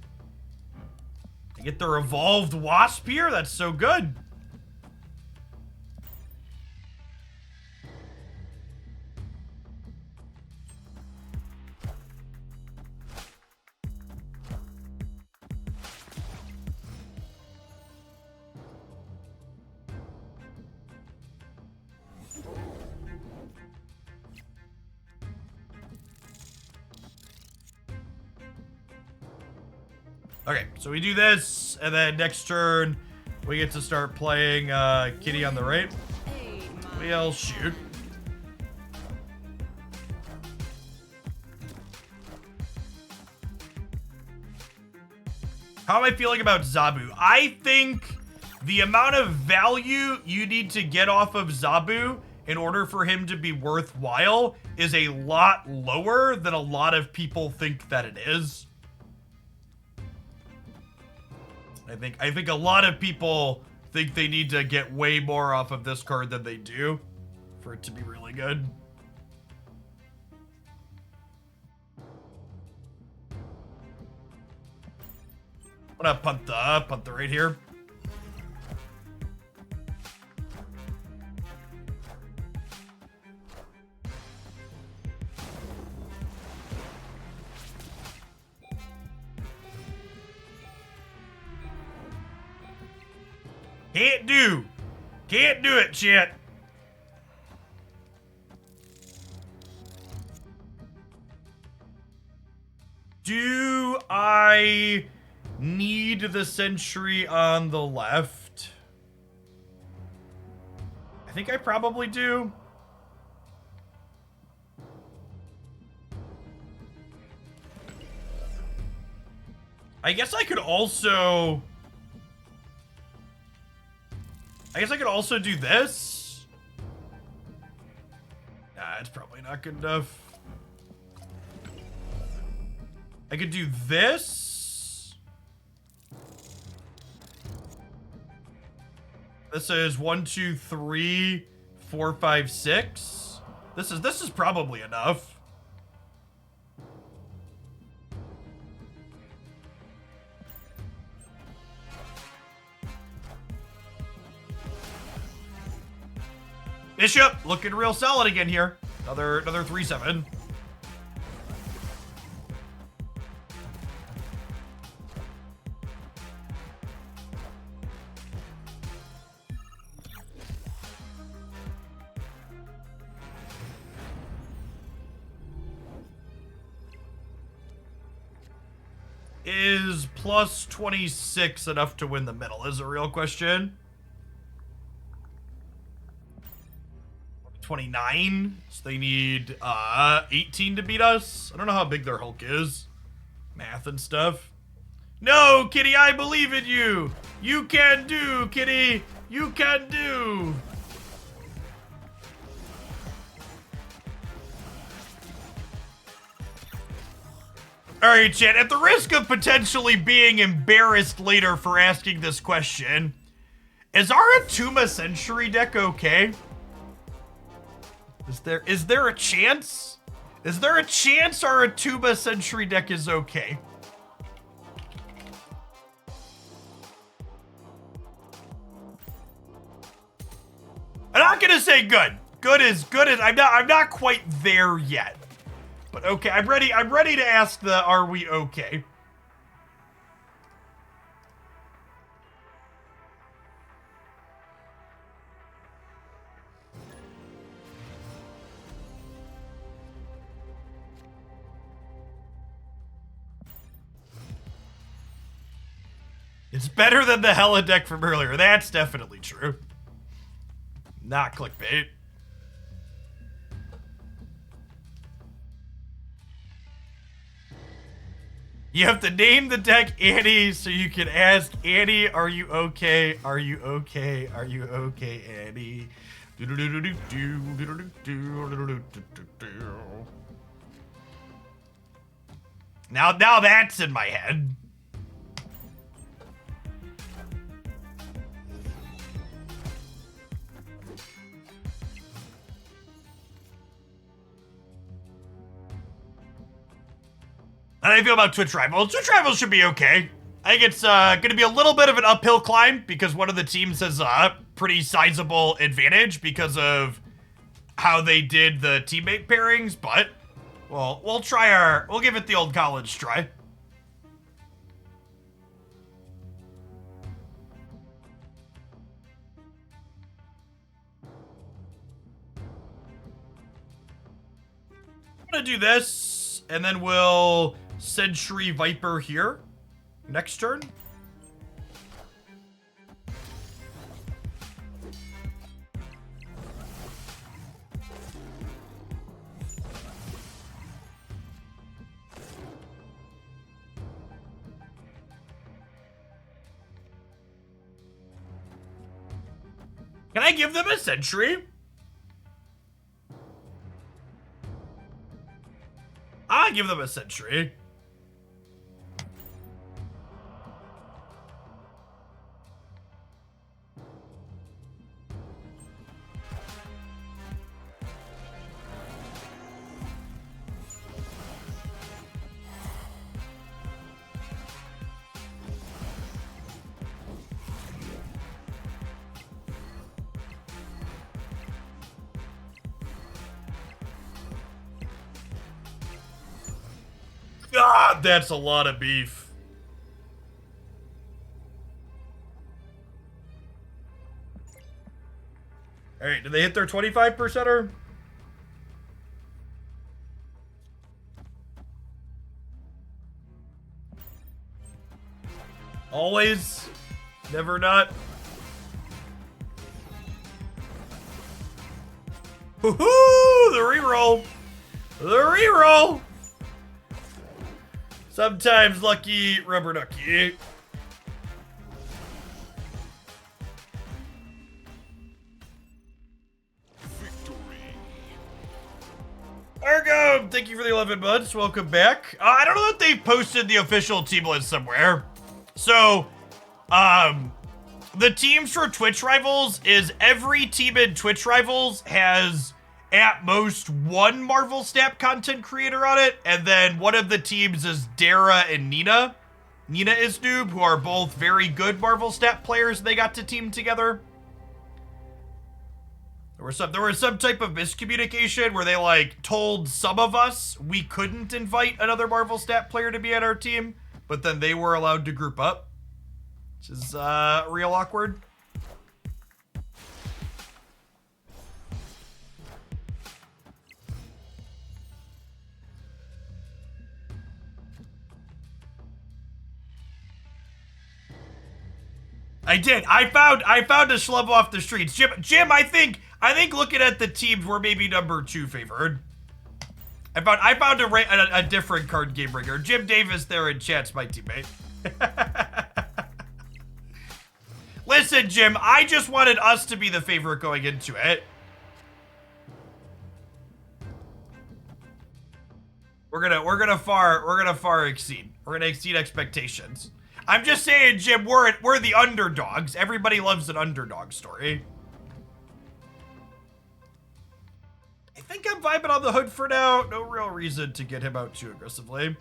I get the Revolved Wasp here. That's so good. Okay, so we do this, and then next turn, we get to start playing Kitty on the right. We'll shoot. How am I feeling about Zabu? I think the amount of value you need to get off of Zabu in order for him to be worthwhile is a lot lower than a lot of people think that it is. I think a lot of people think they need to get way more off of this card than they do for it to be really good. I'm gonna punt the right here. Can't do it, shit. Do I need the sentry on the left? I think I probably do. I guess I could also do this. Nah, it's probably not good enough. I could do this. This is 1, 2, 3, 4, 5, 6. This is probably enough. Bishop looking real solid again here. Another 3/7. Is plus 26 enough to win the middle is a real question. 29, so they need 18 to beat us. I don't know how big their Hulk is. Math and stuff. No, Kitty, I believe in you. You can do, Kitty. You can do. All right, chat, at the risk of potentially being embarrassed later for asking this question, is our Atuma Century deck okay? Is there a chance? Is there a chance our Atuma Century deck is okay? I'm not gonna say good. Good is I'm not quite there yet. But okay, I'm ready to ask the are we okay? It's better than the Hella deck from earlier. That's definitely true. Not clickbait. You have to name the deck Annie so you can ask Annie, are you okay? Are you okay? Are you okay, Annie? Now that's in my head. How do you feel about Twitch Rivals? Twitch Rivals should be okay. I think it's going to be a little bit of an uphill climb because one of the teams has a pretty sizable advantage because of how they did the teammate pairings, but well, we'll give it the old college try. I'm going to do this, and then we'll Century Viper here next turn. Can I give them a Century? I'll give them a Century. God, that's a lot of beef. All right, did they hit their 25%er? Always, never not. Woohoo! The reroll. The reroll. Sometimes lucky, rubber ducky. Victory. Argo, thank you for the 11 months. Welcome back. I don't know if they've posted the official team list somewhere. So, the teams for Twitch Rivals is every team in Twitch Rivals has at most one Marvel Snap content creator on it, and then one of the teams is Dara and Nina. Nina is Noob, who are both very good Marvel Snap players. They got to team together. There was some type of miscommunication where they like told some of us we couldn't invite another Marvel Snap player to be on our team, but then they were allowed to group up, which is real awkward. I did. I found a schlub off the streets. Jim, I think looking at the teams, we're maybe number 2 favored. I found a different card game ringer. Jim Davis there in chat's my teammate. Listen, Jim, I just wanted us to be the favorite going into it. We're gonna far exceed. We're gonna exceed expectations. I'm just saying, Jim, we're the underdogs. Everybody loves an underdog story. I think I'm vibing on the hood for now. No real reason to get him out too aggressively.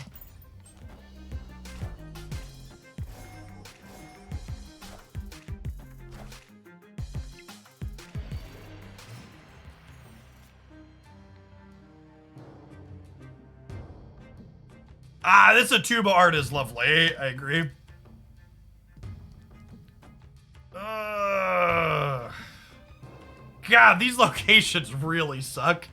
Ah, this Atuba art is lovely. I agree. God, these locations really suck.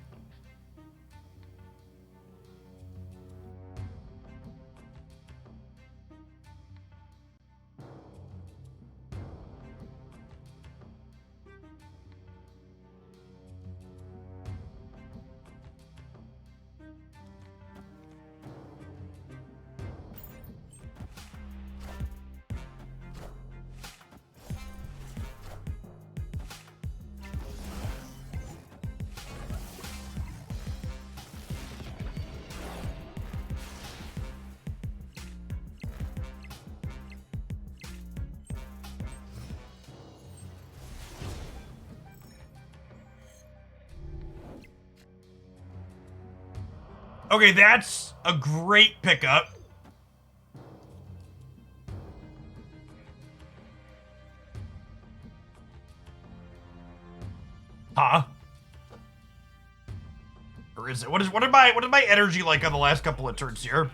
Okay, that's a great pickup. Huh? Or is it? What is my energy like on the last couple of turns here?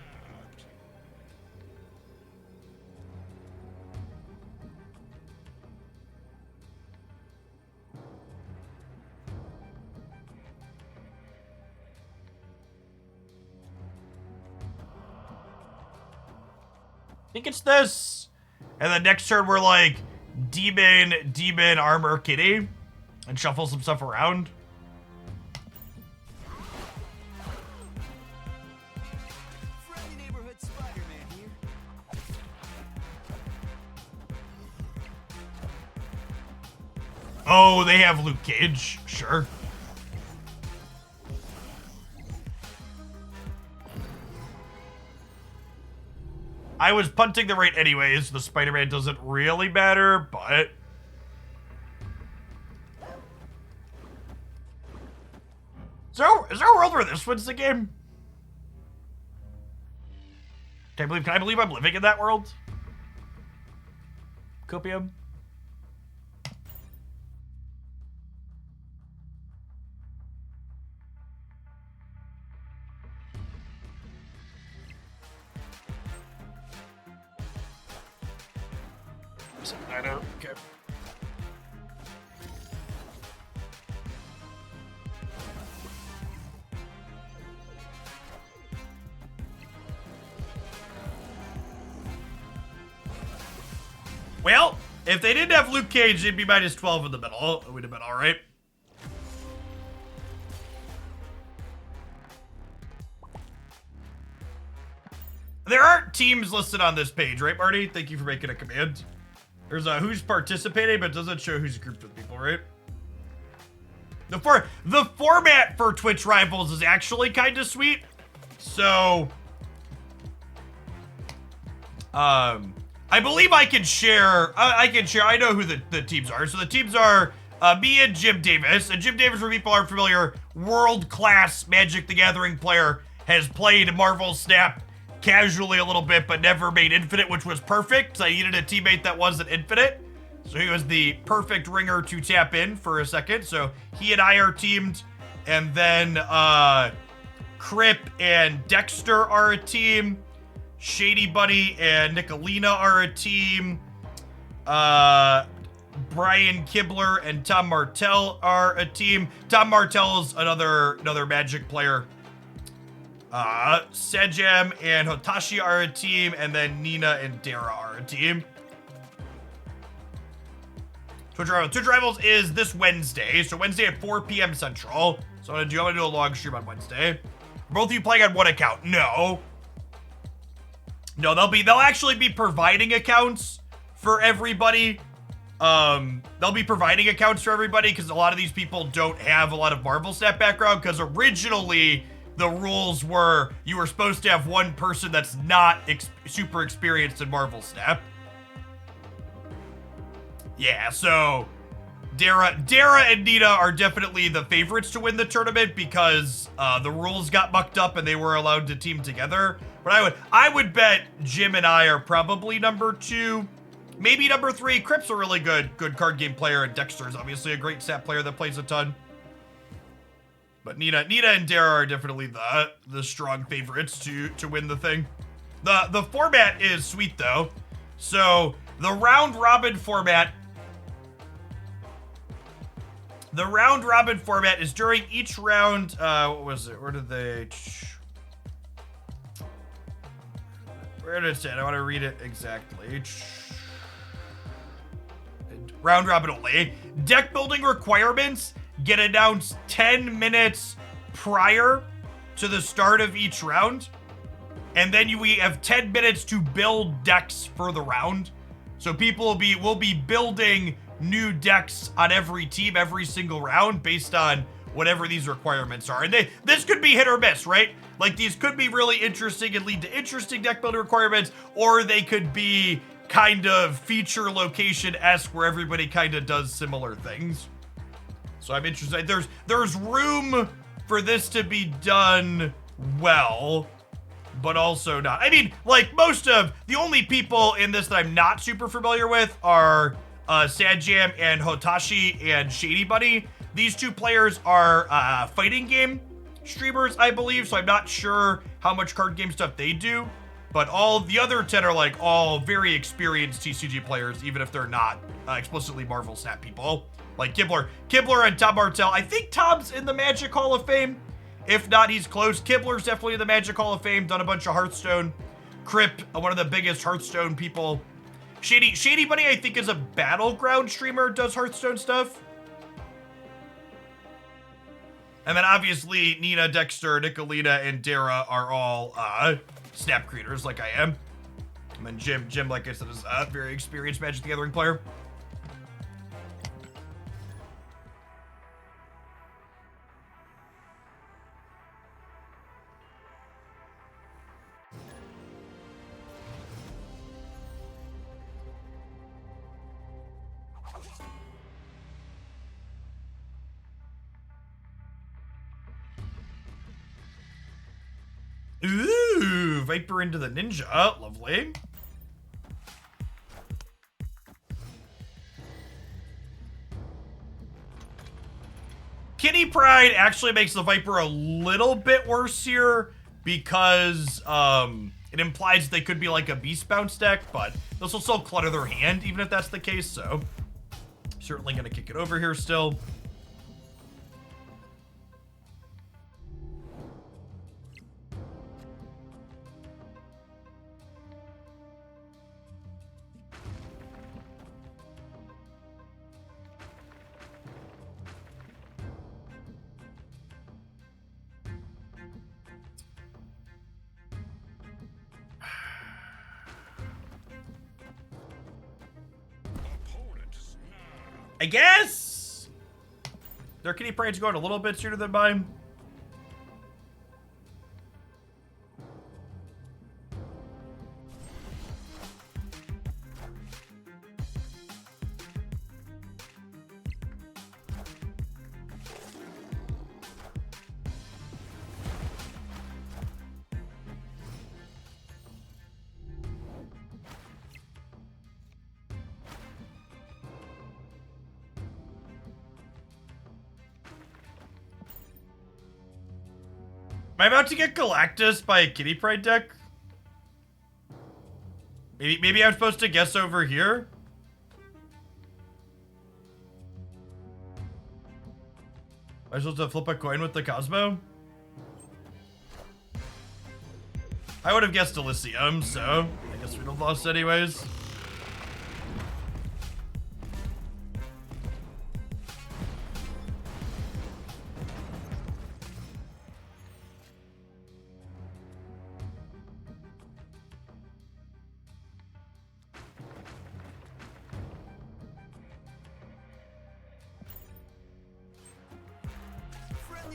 I think it's this. And then next turn we're like demon armor kitty and shuffle some stuff around. Friendly neighborhood Spider-Man here. Oh, they have Luke Cage. Sure. I was punting the rate anyways. The Spider-Man doesn't really matter, but... Is there a world where this wins the game? Can I believe I'm living in that world? Copium? I know. Okay. Well, if they didn't have Luke Cage, they'd be minus 12 in the middle. It would have been all right. There aren't teams listed on this page, right, Marty? Thank you for making a command. There's who's participating, but it doesn't show who's grouped with people, right? The format for Twitch Rivals is actually kind of sweet. So, I believe I can share. I know who the teams are. So the teams are me and Jim Davis. And Jim Davis, for people aren't familiar, world-class Magic the Gathering player, has played Marvel Snap casually a little bit, but never made Infinite, which was perfect. So I needed a teammate that wasn't Infinite. So he was the perfect ringer to tap in for a second. So he and I are teamed. And then Crip and Dexter are a team. Shady Buddy and Nicolina are a team. Brian Kibler and Tom Martell are a team. Tom Martell's another Magic player. Sejam and Hotashi are a team, and then Nina and Dara are a team. Twitch Rivals is this Wednesday, so Wednesday at 4 p.m. Central. So I'm gonna do a log stream on Wednesday. Are both of you playing on one account? No. No, they'll actually be providing accounts for everybody. They'll be providing accounts for everybody because a lot of these people don't have a lot of Marvel Snap background, because originally the rules were you were supposed to have one person that's not super experienced in Marvel Snap. Yeah, so Dara and Nina are definitely the favorites to win the tournament because the rules got mucked up and they were allowed to team together. But I would bet Jim and I are probably number 2, maybe number 3. Crip's a really good card game player, and Dexter's obviously a great stat player that plays a ton. But Nina and Dara are definitely the strong favorites to win the thing. The format is sweet though. So the round robin format. The round robin format is during each round. What was it? Where did it say? I want to read it exactly. Round robin only. Deck building requirements get announced 10 minutes prior to the start of each round. And then we have 10 minutes to build decks for the round. So people will be building new decks on every team every single round based on whatever these requirements are. And this could be hit or miss, right? Like these could be really interesting and lead to interesting deck building requirements, or they could be kind of feature location-esque where everybody kind of does similar things. So I'm interested. There's room for this to be done well, but also not. I mean, like most of the only people in this that I'm not super familiar with are Sad Jam and Hotashi and Shady Bunny. These two players are fighting game streamers, I believe, so I'm not sure how much card game stuff they do. But all the other 10 are like all very experienced TCG players, even if they're not explicitly Marvel Snap people. Like Kibler and Tom Martell. I think Tom's in the Magic Hall of Fame. If not, he's close. Kibler's definitely in the Magic Hall of Fame. Done a bunch of Hearthstone. Crip, one of the biggest Hearthstone people. Shady Bunny, I think, is a Battleground streamer. Does Hearthstone stuff. And then obviously Nina, Dexter, Nicolina, and Dara are all Snap creators like I am. And then Jim, like I said, is a very experienced Magic the Gathering player. Ooh, Viper into the Ninja. Lovely. Kitty Pride actually makes the Viper a little bit worse here because it implies they could be like a Beast Bounce deck, but this will still clutter their hand even if that's the case, so certainly gonna kick it over here still. I guess their Kitty Pride's going a little bit sooner than mine. Am I about to get Galactus by a Kitty Pride deck? Maybe I'm supposed to guess over here? Am I supposed to flip a coin with the Cosmo? I would have guessed Elysium, so I guess we'd have lost anyways.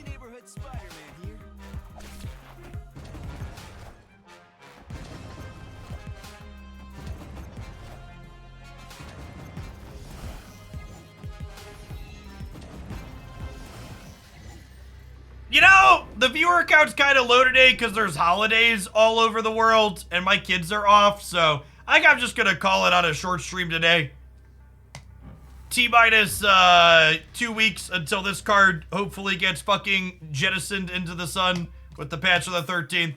neighborhood Spider-Man here. You know, the viewer count's kind of low today because there's holidays all over the world and my kids are off, so I think I'm just gonna call it on a short stream today. T-minus 2 weeks until this card hopefully gets fucking jettisoned into the sun with the patch of the 13th.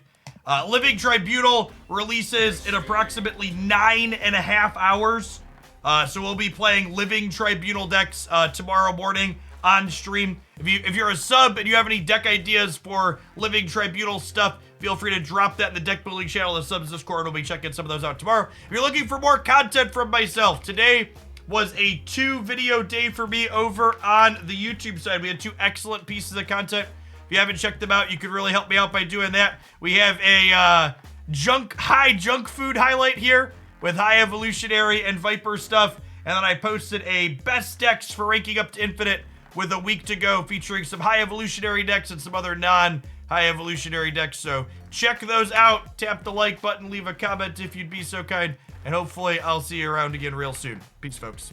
Living Tribunal releases in approximately 9.5 hours. So we'll be playing Living Tribunal decks tomorrow morning on stream. If you're a sub and you have any deck ideas for Living Tribunal stuff, feel free to drop that in the deck building channel. The subs Discord will be checking some of those out tomorrow. If you're looking for more content from myself, today was a 2-video day for me over on the YouTube side. We had 2 excellent pieces of content. If you haven't checked them out, you could really help me out by doing that. We have a high junk food highlight here with High Evolutionary and Viper stuff. And then I posted a best decks for ranking up to Infinite with a week to go, featuring some High Evolutionary decks and some other non-High Evolutionary decks. So check those out. Tap the like button, leave a comment if you'd be so kind. And hopefully I'll see you around again real soon. Peace, folks.